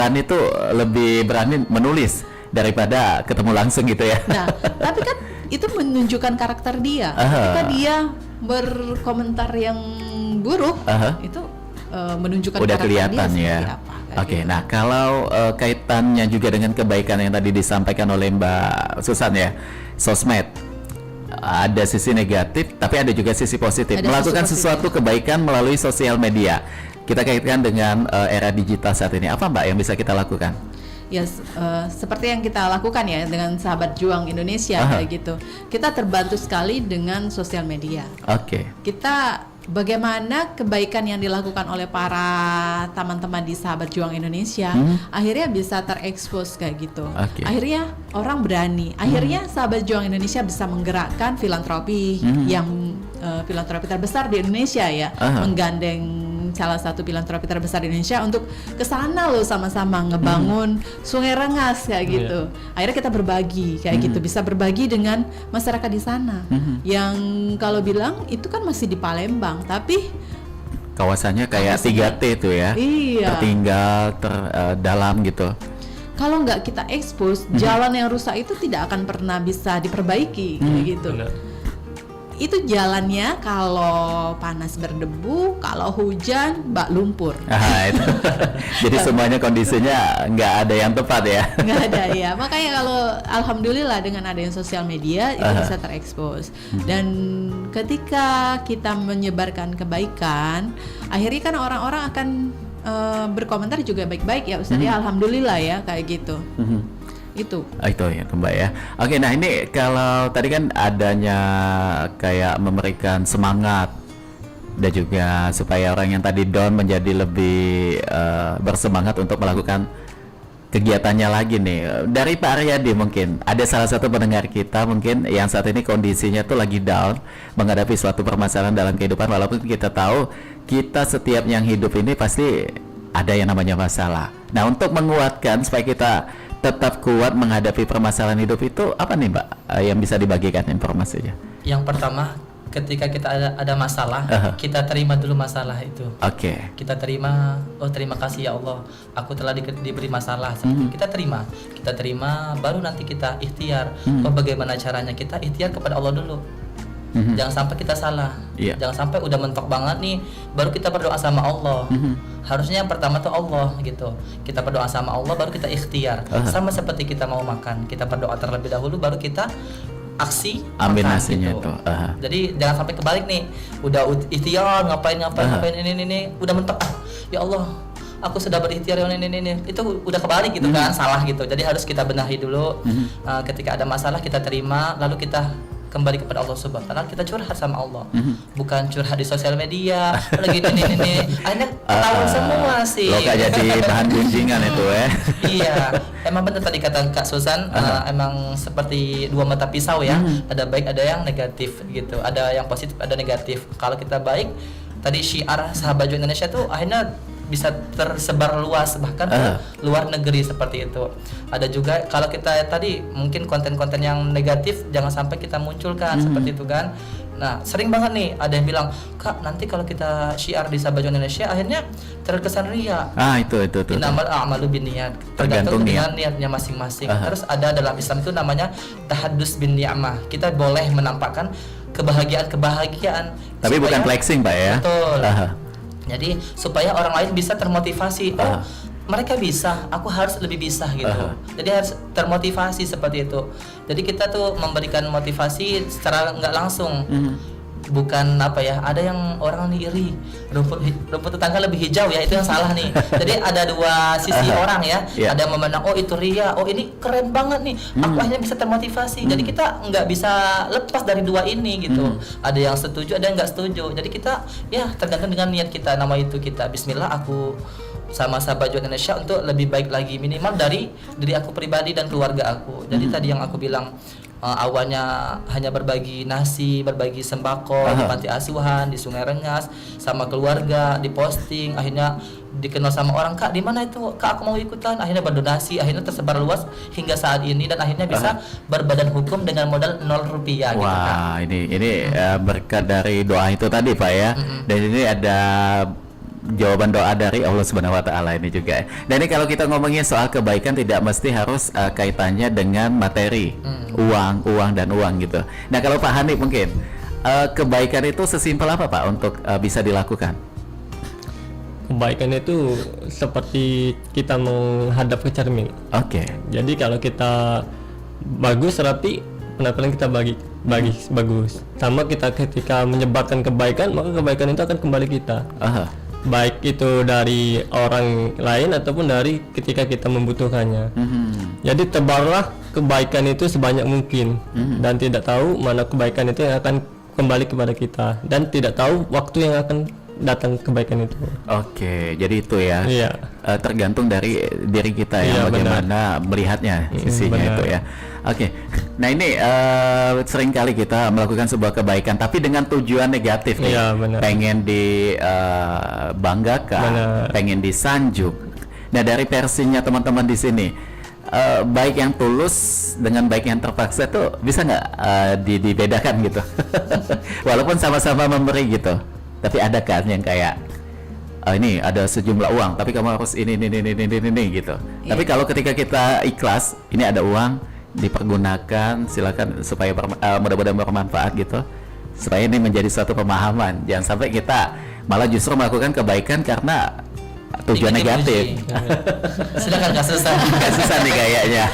lebih berani menulis daripada ketemu langsung gitu ya. Nah, tapi kan itu menunjukkan karakter dia. Ketika dia berkomentar yang buruk, itu menunjukkan udah karakter kelihatan dia ya. seperti apa Oke, nah kalau kaitannya juga dengan kebaikan yang tadi disampaikan oleh Mbak Susan ya, sosmed ada sisi negatif, tapi ada juga sisi positif. Ada Melakukan sisi sesuatu kebaikan melalui sosial media. Kita kaitkan dengan era digital saat ini. Apa Mbak yang bisa kita lakukan? Ya, seperti yang kita lakukan ya dengan Sahabat Juang Indonesia kayak gitu. Kita terbantu sekali dengan sosial media. Oke. Kita bagaimana kebaikan yang dilakukan oleh para teman-teman di Sahabat Juang Indonesia akhirnya bisa terekspos kayak gitu. Akhirnya orang berani. Akhirnya Sahabat Juang Indonesia bisa menggerakkan filantropi yang filantropi terbesar di Indonesia ya, menggandeng salah satu filantropi terbesar di Indonesia untuk kesana loh sama-sama ngebangun Sungai Rengas kayak gitu. Akhirnya kita berbagi kayak gitu, bisa berbagi dengan masyarakat di sana. Yang kalau bilang itu kan masih di Palembang, tapi Kawasannya kayak 3T itu ya. Iya. Tertinggal, terdalam gitu. Kalau nggak kita expose, jalan yang rusak itu tidak akan pernah bisa diperbaiki kayak gitu. Benar. Itu jalannya kalau panas berdebu, kalau hujan bak lumpur. Itu. Jadi semuanya kondisinya nggak ada yang tepat ya. Nggak ada ya. Makanya kalau alhamdulillah dengan adanya sosial media itu bisa terekspos. Dan ketika kita menyebarkan kebaikan, akhirnya kan orang-orang akan berkomentar juga baik-baik ya Ustaz ya, alhamdulillah ya kayak gitu. Itu Ya Mbak ya. Oke, nah ini kalau tadi kan adanya kayak memberikan semangat dan juga supaya orang yang tadi down menjadi lebih bersemangat untuk melakukan kegiatannya lagi nih. Dari Pak Aryadi mungkin ada salah satu pendengar kita mungkin yang saat ini kondisinya tuh lagi down menghadapi suatu permasalahan dalam kehidupan, walaupun kita tahu kita setiap yang hidup ini pasti ada yang namanya masalah. Nah, untuk menguatkan supaya kita tetap kuat menghadapi permasalahan hidup itu apa nih Mbak yang bisa dibagikan informasinya? Yang pertama, ketika kita ada masalah, kita terima dulu masalah itu. Oke. Kita terima, oh terima kasih ya Allah, aku telah diberi masalah. Kita terima, baru nanti kita ikhtiar. Oh bagaimana caranya? Kita ikhtiar kepada Allah dulu. Jangan sampai kita salah. Jangan sampai udah mentok banget nih, baru kita berdoa sama Allah. Harusnya yang pertama tuh Allah gitu. Kita berdoa sama Allah, baru kita ikhtiar. Sama seperti kita mau makan, kita berdoa terlebih dahulu, baru kita aksi ambil makan, nasinya gitu. itu. Jadi jangan sampai kebalik nih. Udah ikhtiar ngapain ini, udah mentok. Ya Allah, aku sudah berikhtiar ini. Itu udah kebalik gitu kan, salah gitu. Jadi harus kita benahi dulu. Ketika ada masalah kita terima, lalu kita kembali kepada Allah Subhanahu wa taala, kita curhat sama Allah. Bukan curhat di sosial media, lagi ini. Akhirnya ketahuan semua sih. Lo kayak jadi bahan gunjingan itu ya. Iya, emang benar tadi kata Kak Susan, emang seperti dua mata pisau ya. Ada baik, ada yang negatif gitu. Ada yang positif, ada negatif. Kalau kita baik, tadi syiar Sahabat Juang Indonesia tuh akhirnya bisa tersebar luas bahkan ke luar negeri seperti itu. Ada juga kalau kita tadi mungkin konten-konten yang negatif jangan sampai kita munculkan seperti itu kan. Nah, sering banget nih ada yang bilang, "Kak, nanti kalau kita syiar di Sahabat Juang Indonesia akhirnya terkesan ria." Itu. Innamal a'malu binniyat. Tergantung dengan niatnya masing-masing. Terus ada dalam Islam itu namanya tahaddus bin ni'mah. Kita boleh menampakkan kebahagiaan. Tapi bukan flexing, Pak ya. Betul. Jadi supaya orang lain bisa termotivasi. Oh, mereka bisa, aku harus lebih bisa gitu. Jadi harus termotivasi seperti itu. Jadi kita tuh memberikan motivasi secara nggak langsung. Bukan apa ya, ada yang orang nih iri, rumput tetangga lebih hijau ya, itu yang salah nih. Jadi ada dua sisi orang ya. Ada yang memandang, oh itu ria, oh ini keren banget nih, aku akhirnya bisa termotivasi. Jadi kita nggak bisa lepas dari dua ini gitu. Ada yang setuju, ada yang nggak setuju. Jadi kita ya tergantung dengan niat kita. Nama itu kita Bismillah, aku sama Sahabat Juang Indonesia untuk lebih baik lagi, minimal dari diri aku pribadi dan keluarga aku. Jadi tadi yang aku bilang, awalnya hanya berbagi nasi, berbagi sembako di panti asuhan, di Sungai Rengas sama keluarga, diposting, akhirnya dikenal sama orang, "Kak, di mana itu? Kak, aku mau ikutan." Akhirnya berdonasi, akhirnya tersebar luas hingga saat ini dan akhirnya bisa berbadan hukum dengan modal 0 rupiah gitu, Kak. Wah, ini berkat dari doa itu tadi, Pak ya. Dan ini ada jawaban doa dari Allah Subhanahu wa taala ini juga. Dan ini kalau kita ngomongin soal kebaikan tidak mesti harus kaitannya dengan materi, uang dan uang gitu. Nah, kalau Pak Hanif mungkin kebaikan itu sesimpel apa Pak untuk bisa dilakukan? kebaikan itu seperti kita menghadap ke cermin. Oke. Jadi kalau kita bagus rapi, penampilan kita bagus. Sama kita ketika menyebarkan kebaikan, maka kebaikan itu akan kembali kita. Aha. Baik itu dari orang lain ataupun dari ketika kita membutuhkannya. Jadi tebarlah kebaikan itu sebanyak mungkin dan tidak tahu mana kebaikan itu yang akan kembali kepada kita dan tidak tahu waktu yang akan datang kebaikan itu. Oke, jadi itu ya. Iya. Tergantung dari diri kita ya, Iya, bagaimana melihatnya sisinya benar. itu ya. Oke. Nah ini sering kali kita melakukan sebuah kebaikan tapi dengan tujuan negatif nih. Iya, benar. Pengen dibanggakan, Benar. pengen disanjung. Nah dari versinya teman-teman di sini, baik yang tulus dengan baik yang terpaksa tuh bisa nggak dibedakan gitu? Walaupun sama-sama memberi gitu. Tapi ada kan yang kayak ini ada sejumlah uang, tapi kamu harus ini gitu. Tapi kalau ketika kita ikhlas, ini ada uang dipergunakan, silakan supaya mudah-mudahan bermanfaat gitu. Supaya ini menjadi suatu pemahaman. Jangan sampai kita malah justru melakukan kebaikan karena tujuan Ingin negatif. dipuji. Silakan Kak Susan. Gak susah nih kayaknya.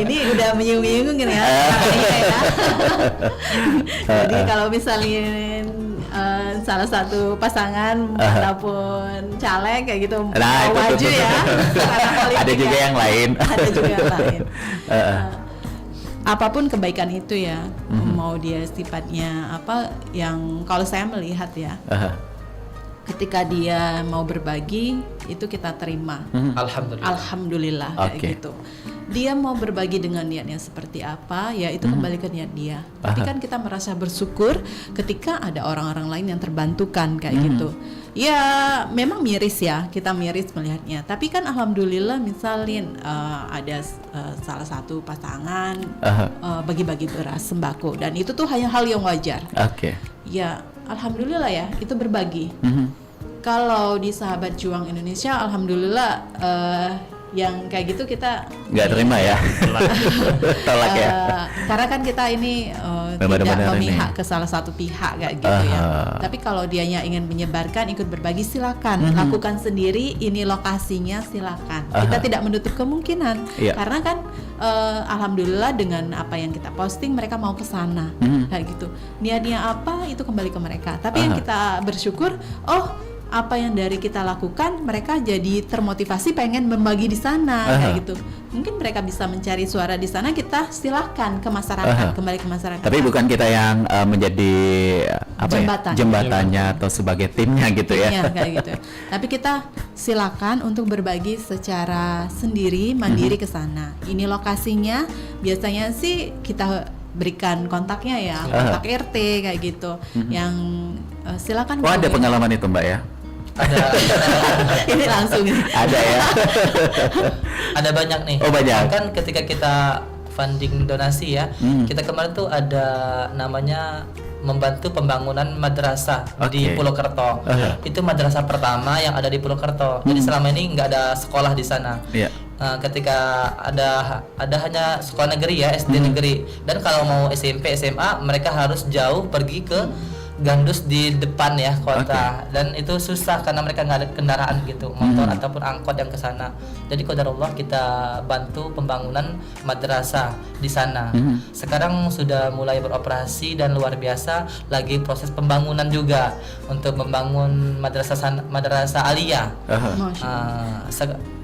Ini udah menyinggung ya. Kayaknya ya. Jadi kalau misalnya salah satu pasangan ataupun caleg kayak gitu Nah, mau itu, maju tuh. ya. Karena politik Ada juga ya. yang lain. Ada juga yang lain. Apapun kebaikan itu ya, mau dia sifatnya apa, yang kalau saya melihat ya, ketika dia mau berbagi itu kita terima. Alhamdulillah. Alhamdulillah kayak Oke. gitu. Dia mau berbagi dengan niatnya seperti apa, ya itu kembali ke niat dia. Tapi kan kita merasa bersyukur ketika ada orang-orang lain yang terbantukan kayak gitu. Ya memang miris ya, kita miris melihatnya. Tapi kan alhamdulillah misalin ada salah satu pasangan bagi-bagi beras sembako dan itu tuh hanya hal yang wajar. Oke. Ya alhamdulillah ya, itu berbagi. Kalau di Sahabat Juang Indonesia, alhamdulillah yang kayak gitu kita Nggak terima ya. Tolak ya. karena kan kita ini tidak Benar-benar memihak ini. ke salah satu pihak kayak gitu ya. Tapi kalau dianya ingin menyebarkan, ikut berbagi, silakan lakukan sendiri. Ini lokasinya, silakan. Kita tidak menutup kemungkinan. Iya. Karena kan alhamdulillah dengan apa yang kita posting, mereka mau ke sana kayak gitu. Niatnya apa itu kembali ke mereka. Tapi yang kita bersyukur, apa yang dari kita lakukan, mereka jadi termotivasi pengen membagi di sana kayak gitu. Mungkin mereka bisa mencari suara di sana, kita silahkan ke masyarakat, kembali ke masyarakat. Tapi bukan kita yang menjadi apa Jembatan. ya, jembatannya atau sebagai timnya gitu ya. Timnya, kayak gitu. Tapi kita silakan untuk berbagi secara sendiri, mandiri ke sana. Ini lokasinya, biasanya sih kita berikan kontaknya ya, kontak RT kayak gitu. Yang silakan. Oh ada pengalaman itu Mbak ya? Ada Ini langsung. Ada ya. ada banyak nih. Oh, banyak. Bahkan ketika kita funding donasi ya, kita kemarin tuh ada namanya membantu pembangunan madrasah di Oke. Purwokerto. Itu madrasah pertama yang ada di Purwokerto. Jadi selama ini nggak ada sekolah di sana. Iya. Ketika ada hanya sekolah negeri ya, SD negeri. Dan kalau mau SMP, SMA mereka harus jauh pergi ke Gandus di depan ya kota. Dan itu susah karena mereka nggak ada kendaraan gitu, motor ataupun angkot yang ke sana. Jadi qadarullah kita bantu pembangunan madrasah di sana. Sekarang sudah mulai beroperasi dan luar biasa, lagi proses pembangunan juga untuk membangun madrasah aliyah.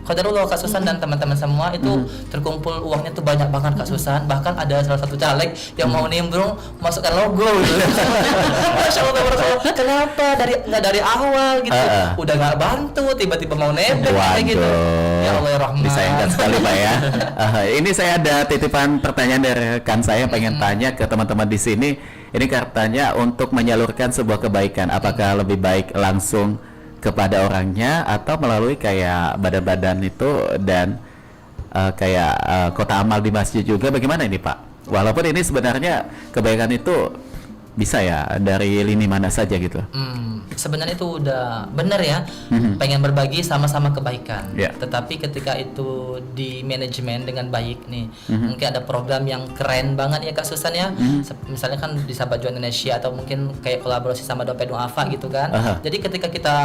Qadarullah Kak Susan dan teman-teman semua itu terkumpul uangnya tuh banyak banget Kak Susan. Bahkan ada salah satu caleg yang mau nimbrung masukkan logo gitu. Masya Allah, kenapa nggak dari awal gitu? Udah nggak bantu, tiba-tiba mau nebeng kayak gitu. Ya Allah ya Rahman. Disayangkan sekali Pak ya. Ini saya ada titipan pertanyaan dari rekan saya pengen tanya ke teman-teman di sini. Ini katanya untuk menyalurkan sebuah kebaikan, apakah lebih baik langsung kepada orangnya atau melalui kayak badan-badan itu dan kayak kota amal di masjid juga, bagaimana ini Pak? Walaupun ini sebenarnya kebaikan itu bisa ya dari lini mana saja gitu. Sebenarnya itu udah benar ya, pengen berbagi sama-sama kebaikan. Yeah. Tetapi ketika itu di manajemen dengan baik nih, mungkin ada program yang keren banget ya Kak Susan ya. Misalnya kan di Sahabat Juang Indonesia atau mungkin kayak kolaborasi sama Dompet Duafa gitu kan. Jadi ketika kita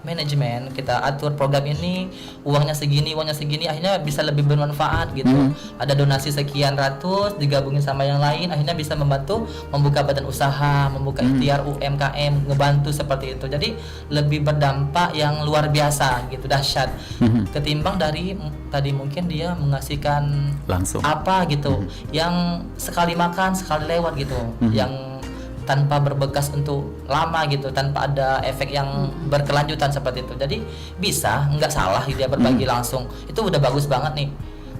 manajemen, kita atur program ini uangnya segini, akhirnya bisa lebih bermanfaat gitu. Ada donasi sekian ratus digabungin sama yang lain, akhirnya bisa membantu membuka badan usaha, membuka ikhtiar UMKM, ngebantu seperti itu. Jadi lebih berdampak yang luar biasa gitu, dahsyat. Ketimbang dari tadi mungkin dia mengasihkan Langsung. apa gitu, yang sekali makan sekali lewat gitu, yang tanpa berbekas untuk lama gitu, tanpa ada efek yang berkelanjutan seperti itu. Jadi bisa, nggak salah dia berbagi langsung, itu udah bagus banget nih.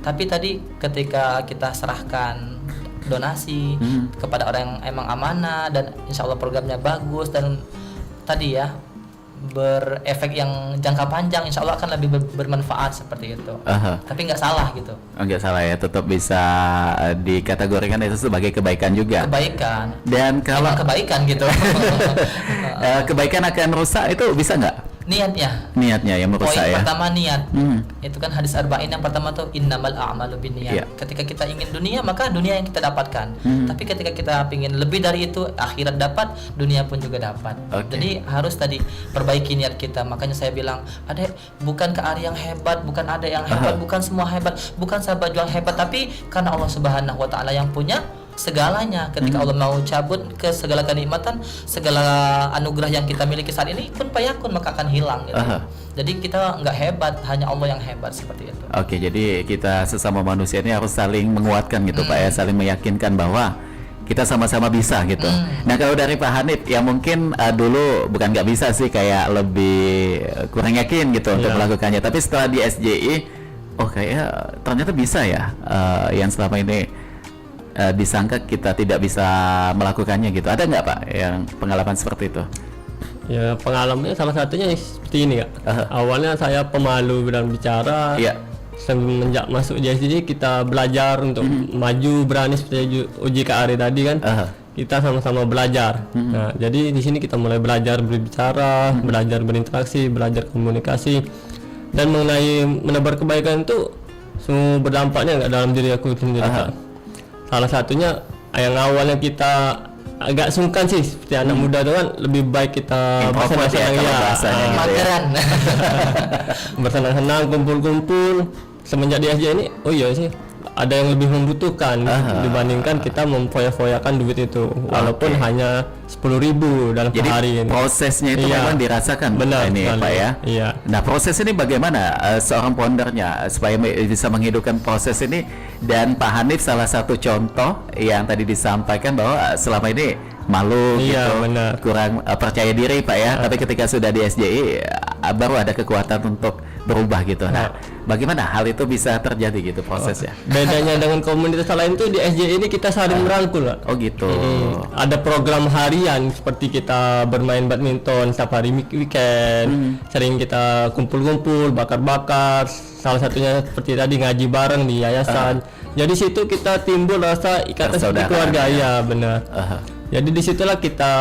Tapi tadi ketika kita serahkan donasi kepada orang yang emang amanah dan insya Allah programnya bagus dan tadi ya berefek yang jangka panjang, insya Allah akan lebih bermanfaat seperti itu. Tapi nggak salah gitu. Nggak salah ya, tetap bisa dikategorikan itu sebagai kebaikan juga. Kebaikan. Dan kalau Emang kebaikan gitu. kebaikan akan rusak itu bisa nggak? Niatnya yang merusak Poin ya. pertama niat. Itu kan hadis arba'in yang pertama tuh innamal a'malu binniyat. Iya. Ketika kita ingin dunia maka dunia yang kita dapatkan. Tapi ketika kita ingin lebih dari itu, akhirat dapat, dunia pun juga dapat. Jadi harus tadi perbaiki niat kita. Makanya saya bilang, Adek, bukan ke Ari yang hebat, bukan ada yang hebat, bukan semua hebat, bukan Sahabat Juang hebat, tapi karena Allah Subhanahu wa taala yang punya segalanya. Ketika Allah mau cabut ke segala kenikmatan, segala anugerah yang kita miliki saat ini kun payakun, maka akan hilang gitu. Jadi kita nggak hebat, hanya Allah yang hebat seperti itu. Oke, jadi kita sesama manusia ini harus saling menguatkan gitu Pak ya, saling meyakinkan bahwa kita sama-sama bisa gitu. Nah kalau dari Pak Hanif yang mungkin dulu bukan nggak bisa sih, kayak lebih kurang yakin gitu untuk melakukannya, tapi setelah di SJI, oh kayak ternyata bisa ya, yang selama ini disangka kita tidak bisa melakukannya gitu. Ada nggak Pak yang pengalaman seperti itu? Ya pengalamannya salah satunya seperti ini Kak. Awalnya saya pemalu dalam bicara. Semenjak masuk di SJI kita belajar untuk maju berani seperti uji Kak Ari tadi kan. Kita sama-sama belajar. Nah, jadi di sini kita mulai belajar berbicara, belajar berinteraksi, belajar komunikasi, dan mengenai menebar kebaikan itu semua berdampaknya nggak dalam diri aku sendiri Kak. Salah satunya yang awalnya kita agak sungkan sih seperti anak muda itu kan, lebih baik kita bersenang-senang bersenang-senang, kumpul-kumpul. Semenjak di SJ ini, oh iya sih ada yang lebih membutuhkan dibandingkan kita memfoya-foyakan duit itu, walaupun hanya 10.000 dalam hari ini. Prosesnya itu memang dirasakan. Benar ini Pak ya. Nah proses ini bagaimana seorang foundernya supaya bisa menghidupkan proses ini, dan Pak Hanif salah satu contoh yang tadi disampaikan bahwa selama ini malu gitu, kurang percaya diri Pak ya, tapi ketika sudah di SJI baru ada kekuatan untuk berubah gitu. Nah, bagaimana hal itu bisa terjadi gitu prosesnya? Bedanya dengan komunitas lain tuh di SJI ini kita saling merangkul Pak. Oh gitu. Ada program harian seperti kita bermain badminton setiap hari weekend, sering kita kumpul-kumpul, bakar-bakar. Salah satunya seperti tadi ngaji bareng di yayasan. Jadi situ kita timbul rasa ikatan seperti keluarga ya, benar. Jadi disitulah kita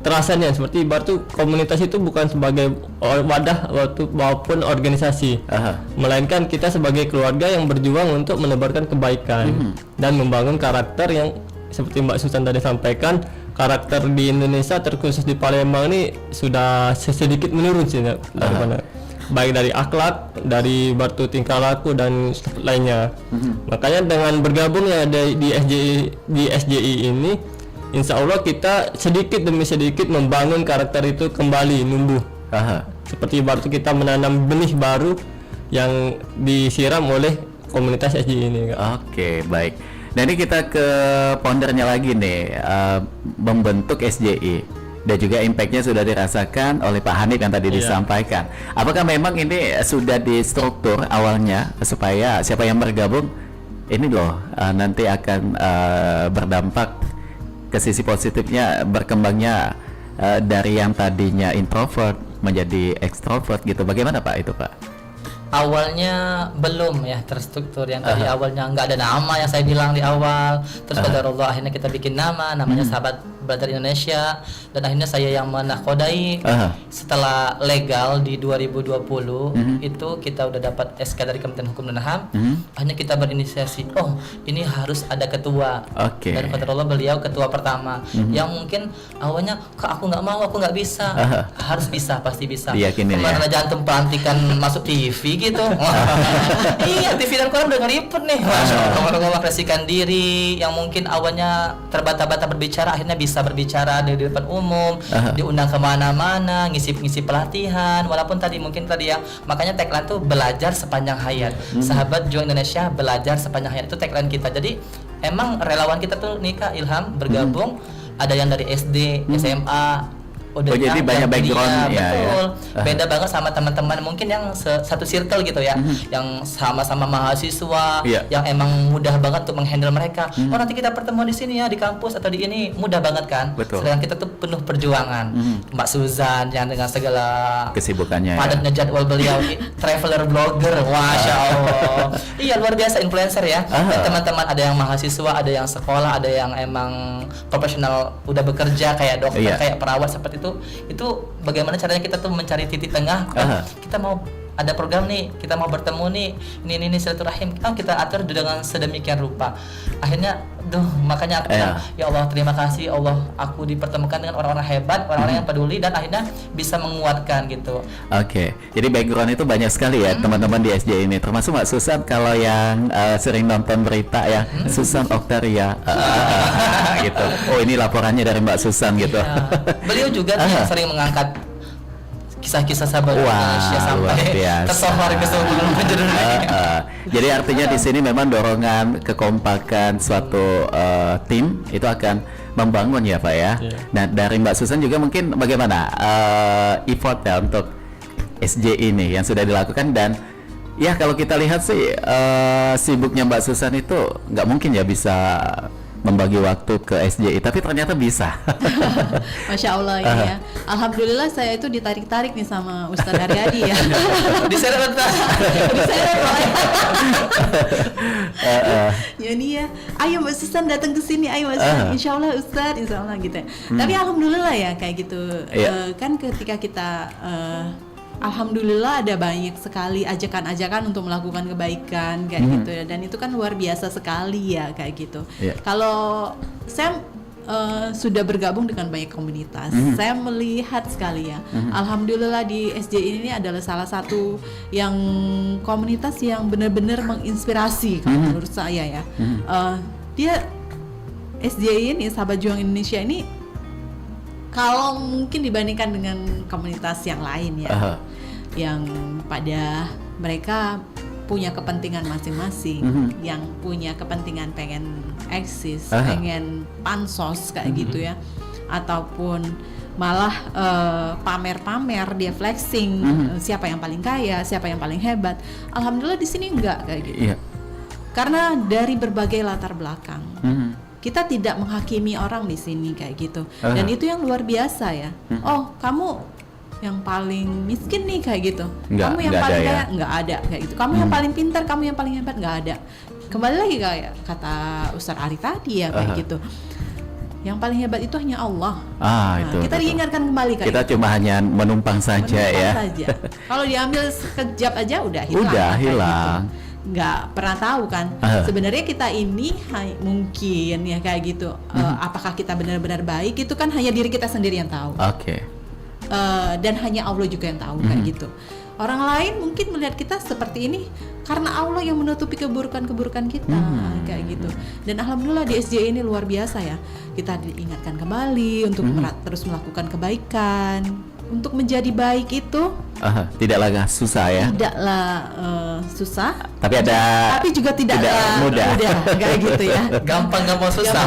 terasanya seperti ibarat komunitas itu bukan sebagai wadah maupun organisasi, melainkan kita sebagai keluarga yang berjuang untuk menebarkan kebaikan dan membangun karakter yang seperti Mbak Susan tadi sampaikan, karakter di Indonesia terkhusus di Palembang ini sudah sedikit menurun sih dari mana, baik dari akhlak, dari batu tingkah laku dan lainnya. Makanya dengan bergabungnya di SJI ini, insya Allah kita sedikit demi sedikit membangun karakter itu kembali numbuh. Seperti baru kita menanam benih baru yang disiram oleh komunitas SJI ini. Oke, baik. Dan ini kita ke foundernya lagi nih, membentuk SJI dan juga impactnya sudah dirasakan oleh Pak Hanif yang tadi disampaikan. Apakah memang ini sudah distruktur awalnya supaya siapa yang bergabung ini loh nanti akan berdampak ke sisi positifnya, berkembangnya dari yang tadinya introvert menjadi ekstrovert gitu. Bagaimana Pak itu Pak? Awalnya belum ya terstruktur, yang tadi awalnya nggak ada nama yang saya bilang di awal, terus qadarullah akhirnya kita bikin namanya Sahabat belajar Indonesia, dan akhirnya saya yang menakodai. Setelah legal di 2020 itu kita udah dapat SK dari Kementerian Hukum dan HAM. Akhirnya kita berinisiasi, oh ini harus ada ketua. Dan qadarullah beliau ketua pertama, yang mungkin awalnya kok aku nggak mau, aku nggak bisa. Harus bisa, pasti bisa. Kemarin aja antum pelantikan masuk TV gitu. Iya, TV dan koran udah ngeliput nih. Masya Allah, mengekspresikan diri yang mungkin awalnya terbata-bata berbicara, akhirnya bisa berbicara di depan umum, diundang kemana-mana, ngisi pelatihan. Walaupun mungkin tadi ya, makanya tagline tuh belajar sepanjang hayat. Sahabat Juang Indonesia belajar sepanjang hayat, itu tagline kita. Jadi emang relawan kita tuh nih Kak Ilham bergabung, ada yang dari SD, SMA. Jadi banyak background ya, betul. Beda banget sama teman-teman mungkin yang satu circle gitu ya, yang sama-sama mahasiswa, yang emang mudah banget untuk menghandle mereka. Oh nanti kita pertemuan di sini ya, di kampus atau di ini, mudah banget kan. Sedangkan kita tuh penuh perjuangan. Mbak Suzan yang dengan segala kesibukannya, padatnya jadwal beliau, traveler blogger, masya Allah. Iya, luar biasa influencer ya. Dan teman-teman ada yang mahasiswa, ada yang sekolah, ada yang emang profesional udah bekerja kayak dokter, kayak perawat seperti itu bagaimana caranya kita tuh mencari titik tengah. Kita mau ada program nih, kita mau bertemu nih, ini silaturahim, kita atur dengan sedemikian rupa. Akhirnya makanya aku bilang, ya Allah terima kasih Allah, aku dipertemukan dengan orang-orang hebat, orang-orang yang peduli, dan akhirnya bisa menguatkan gitu. Jadi background itu banyak sekali ya teman-teman di SJ ini, termasuk Mbak Susan. Kalau yang sering nonton berita ya, Susan Oktaria gitu. Oh ini laporannya dari Mbak Susan gitu. Beliau juga sering mengangkat kisah-kisah sahabat Indonesia sampai tersohor ke seluruh penjuru dunia. Jadi artinya di sini memang dorongan kekompakan suatu tim itu akan membangun ya Pak ya. Nah dari Mbak Susan juga mungkin bagaimana effort ya untuk SJ ini yang sudah dilakukan, dan ya kalau kita lihat sih sibuknya Mbak Susan itu nggak mungkin ya bisa membagi waktu ke SJI, tapi ternyata bisa. Masya Allah ini ya. Alhamdulillah saya itu ditarik-tarik nih sama Ustadz Aryadi ya. Diseret Jadi ya, ayo Mbak Susan datang ke sini, ayo Mbak Susan, insya Allah Ustadz, insya Allah gitu ya. Tapi alhamdulillah ya kayak gitu. Kan ketika kita alhamdulillah ada banyak sekali ajakan-ajakan untuk melakukan kebaikan kayak gitu ya, dan itu kan luar biasa sekali ya kayak gitu. Kalau saya sudah bergabung dengan banyak komunitas, saya melihat sekali ya, alhamdulillah di SJ ini adalah salah satu yang komunitas yang benar-benar menginspirasi kalau menurut saya ya. Dia SJ ini, Sahabat Juang Indonesia ini, kalau mungkin dibandingkan dengan komunitas yang lain ya, yang pada mereka punya kepentingan masing-masing, yang punya kepentingan pengen eksis, pengen pansos kayak gitu ya, ataupun malah pamer-pamer, dia flexing, siapa yang paling kaya, siapa yang paling hebat. Alhamdulillah di sini enggak kayak gitu. Karena dari berbagai latar belakang. Kita tidak menghakimi orang di sini kayak gitu, dan itu yang luar biasa ya. Oh kamu yang paling miskin nih kayak gitu, kamu yang paling kaya, nggak ada kayak gitu. Kamu yang paling pintar, kamu yang paling hebat, nggak ada. Kembali lagi kayak kata Ustadz Ari tadi ya kayak gitu. Yang paling hebat itu hanya Allah. Itu kita diingatkan kembali kayak kita gitu. cuma hanya menumpang saja ya. Kalau diambil sekejap aja udah hilang. Udah hilang. Gitu. Nggak pernah tahu kan sebenarnya kita ini mungkin ya kayak gitu. Apakah kita benar-benar baik, itu kan hanya diri kita sendiri yang tahu. Dan hanya Allah juga yang tahu kayak gitu. Orang lain mungkin melihat kita seperti ini karena Allah yang menutupi keburukan-keburukan kita kayak gitu. Dan alhamdulillah di SJ ini luar biasa ya, kita diingatkan kembali untuk terus melakukan kebaikan. Untuk menjadi baik itu tidaklah susah ya. Tidaklah susah. Tapi juga tidaklah mudah kayak gitu ya. Gampang susah.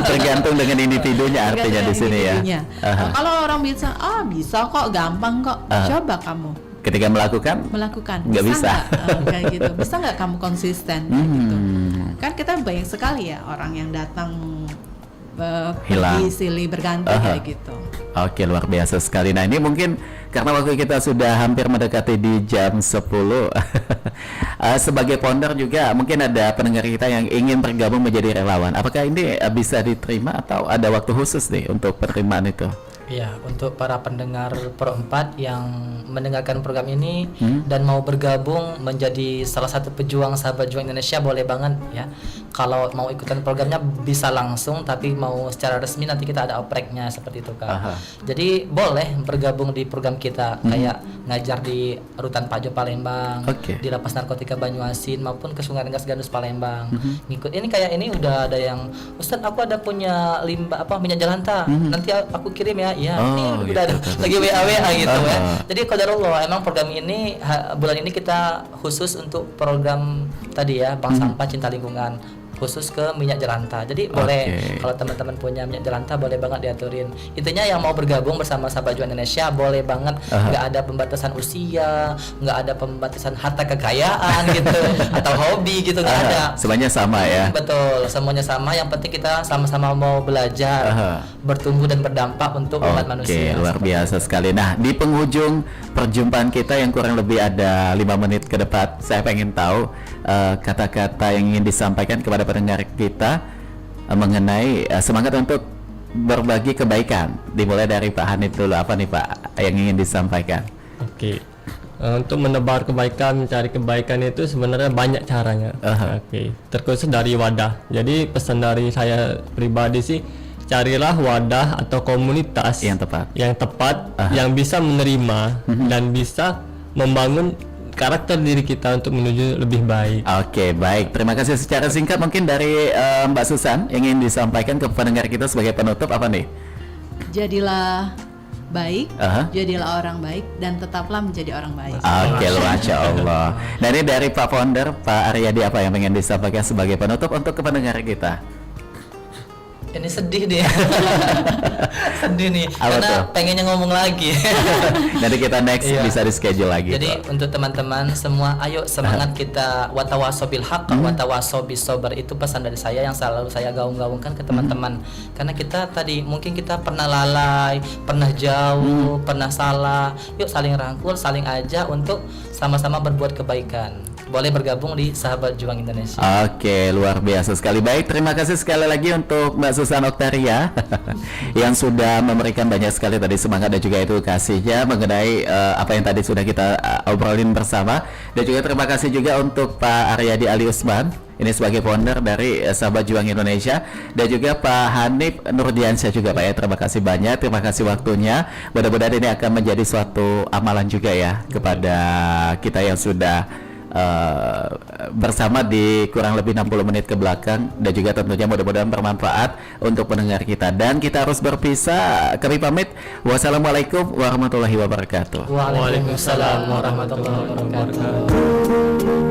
Tergantung dengan individunya artinya di sini ya. Kalau orang bisa, bisa kok, gampang kok. Coba kamu. Ketika melakukan nggak bisa. Kayak gitu. Bisa nggak kamu konsisten? Gitu. Kan kita banyak sekali ya orang yang datang hilang, silih berganti kayak gitu. Oke, luar biasa sekali. Nah ini mungkin karena waktu kita sudah hampir mendekati di jam 10. Sebagai founder juga mungkin ada pendengar kita yang ingin bergabung menjadi relawan. Apakah ini bisa diterima atau ada waktu khusus nih untuk penerimaan itu? Ya, untuk para pendengar Pro 4 yang mendengarkan program ini dan mau bergabung menjadi salah satu pejuang sahabat juang Indonesia, boleh banget ya. Kalau mau ikutan programnya bisa langsung, tapi mau secara resmi nanti kita ada opreknya seperti itu, Kak. Jadi boleh bergabung di program kita, kayak ngajar di Rutan Pajo Palembang, di Lapas Narkotika Banyuasin maupun ke Sungai Rengas Gandus Palembang. Ngikut ini kayak ini udah ada yang, Ustadz aku ada punya minyak jelantah, nanti aku kirim ya. Ya, ini udah ada lagi WA gitu ya. Jadi qadarullah, emang program ini bulan ini kita khusus untuk program tadi ya, Bank Sampah Cinta Lingkungan, khusus ke minyak jelantah. Jadi boleh kalau teman-teman punya minyak jelantah boleh banget diaturin. Intinya yang mau bergabung bersama sahabat juang Indonesia boleh banget, nggak ada pembatasan usia, nggak ada pembatasan harta kekayaan gitu atau hobi gitu, nggak ada. Semuanya sama ya. Betul, semuanya sama. Yang penting kita sama-sama mau belajar, bertumbuh dan berdampak untuk umat manusia. Luar biasa sekali. Nah, di penghujung perjumpaan kita yang kurang lebih ada 5 menit ke depan, saya pengen tahu kata-kata yang ingin disampaikan kepada pendengar kita mengenai semangat untuk berbagi kebaikan. Dimulai dari Pak Hanif dulu. Apa nih Pak yang ingin disampaikan? Oke. Untuk menebar kebaikan, mencari kebaikan itu sebenarnya banyak caranya. Terkhusus dari wadah. Jadi pesan dari saya pribadi sih, carilah wadah atau komunitas yang tepat, yang bisa menerima dan bisa membangun karakter diri kita untuk menuju lebih baik. Oke, baik. Terima kasih. Secara singkat mungkin dari Mbak Susan yang ingin disampaikan ke pendengar kita sebagai penutup apa nih? Jadilah baik, jadilah orang baik, dan tetaplah menjadi orang baik. Oke, Masya Allah. Nah, ini dari Pak Founder, Pak Aryadi, apa yang ingin disampaikan sebagai penutup untuk ke pendengar kita? Ini sedih dia. Sedih nih Apa karena tuh? pengennya ngomong lagi. Nanti kita next bisa di schedule lagi. Jadi untuk teman-teman semua, ayo semangat kita, watawaso bil haq, watawaso bis sabar. Itu pesan dari saya yang selalu saya gaung-gaungkan ke teman-teman. Karena kita tadi mungkin kita pernah lalai, pernah jauh, pernah salah. Yuk saling rangkul, saling ajak untuk sama-sama berbuat kebaikan. Boleh bergabung di Sahabat Juang Indonesia. Oke, luar biasa sekali. Baik, terima kasih sekali lagi untuk Mbak Susan Oktaria yang sudah memberikan banyak sekali tadi semangat dan juga edukasinya mengenai apa yang tadi sudah kita obrolin bersama. Dan juga terima kasih juga untuk Pak Aryadi Ali Usman, ini sebagai founder dari Sahabat Juang Indonesia, dan juga Pak Hanif Nurdiansyah juga Pak ya. Terima kasih banyak, terima kasih waktunya. Mudah-mudahan ini akan menjadi suatu amalan juga ya kepada kita yang sudah bersama di kurang lebih 60 menit ke belakang, dan juga tentunya mudah-mudahan bermanfaat untuk pendengar kita. Dan kita harus berpisah, kami pamit. Wassalamualaikum warahmatullahi wabarakatuh. Waalaikumsalam warahmatullahi wabarakatuh.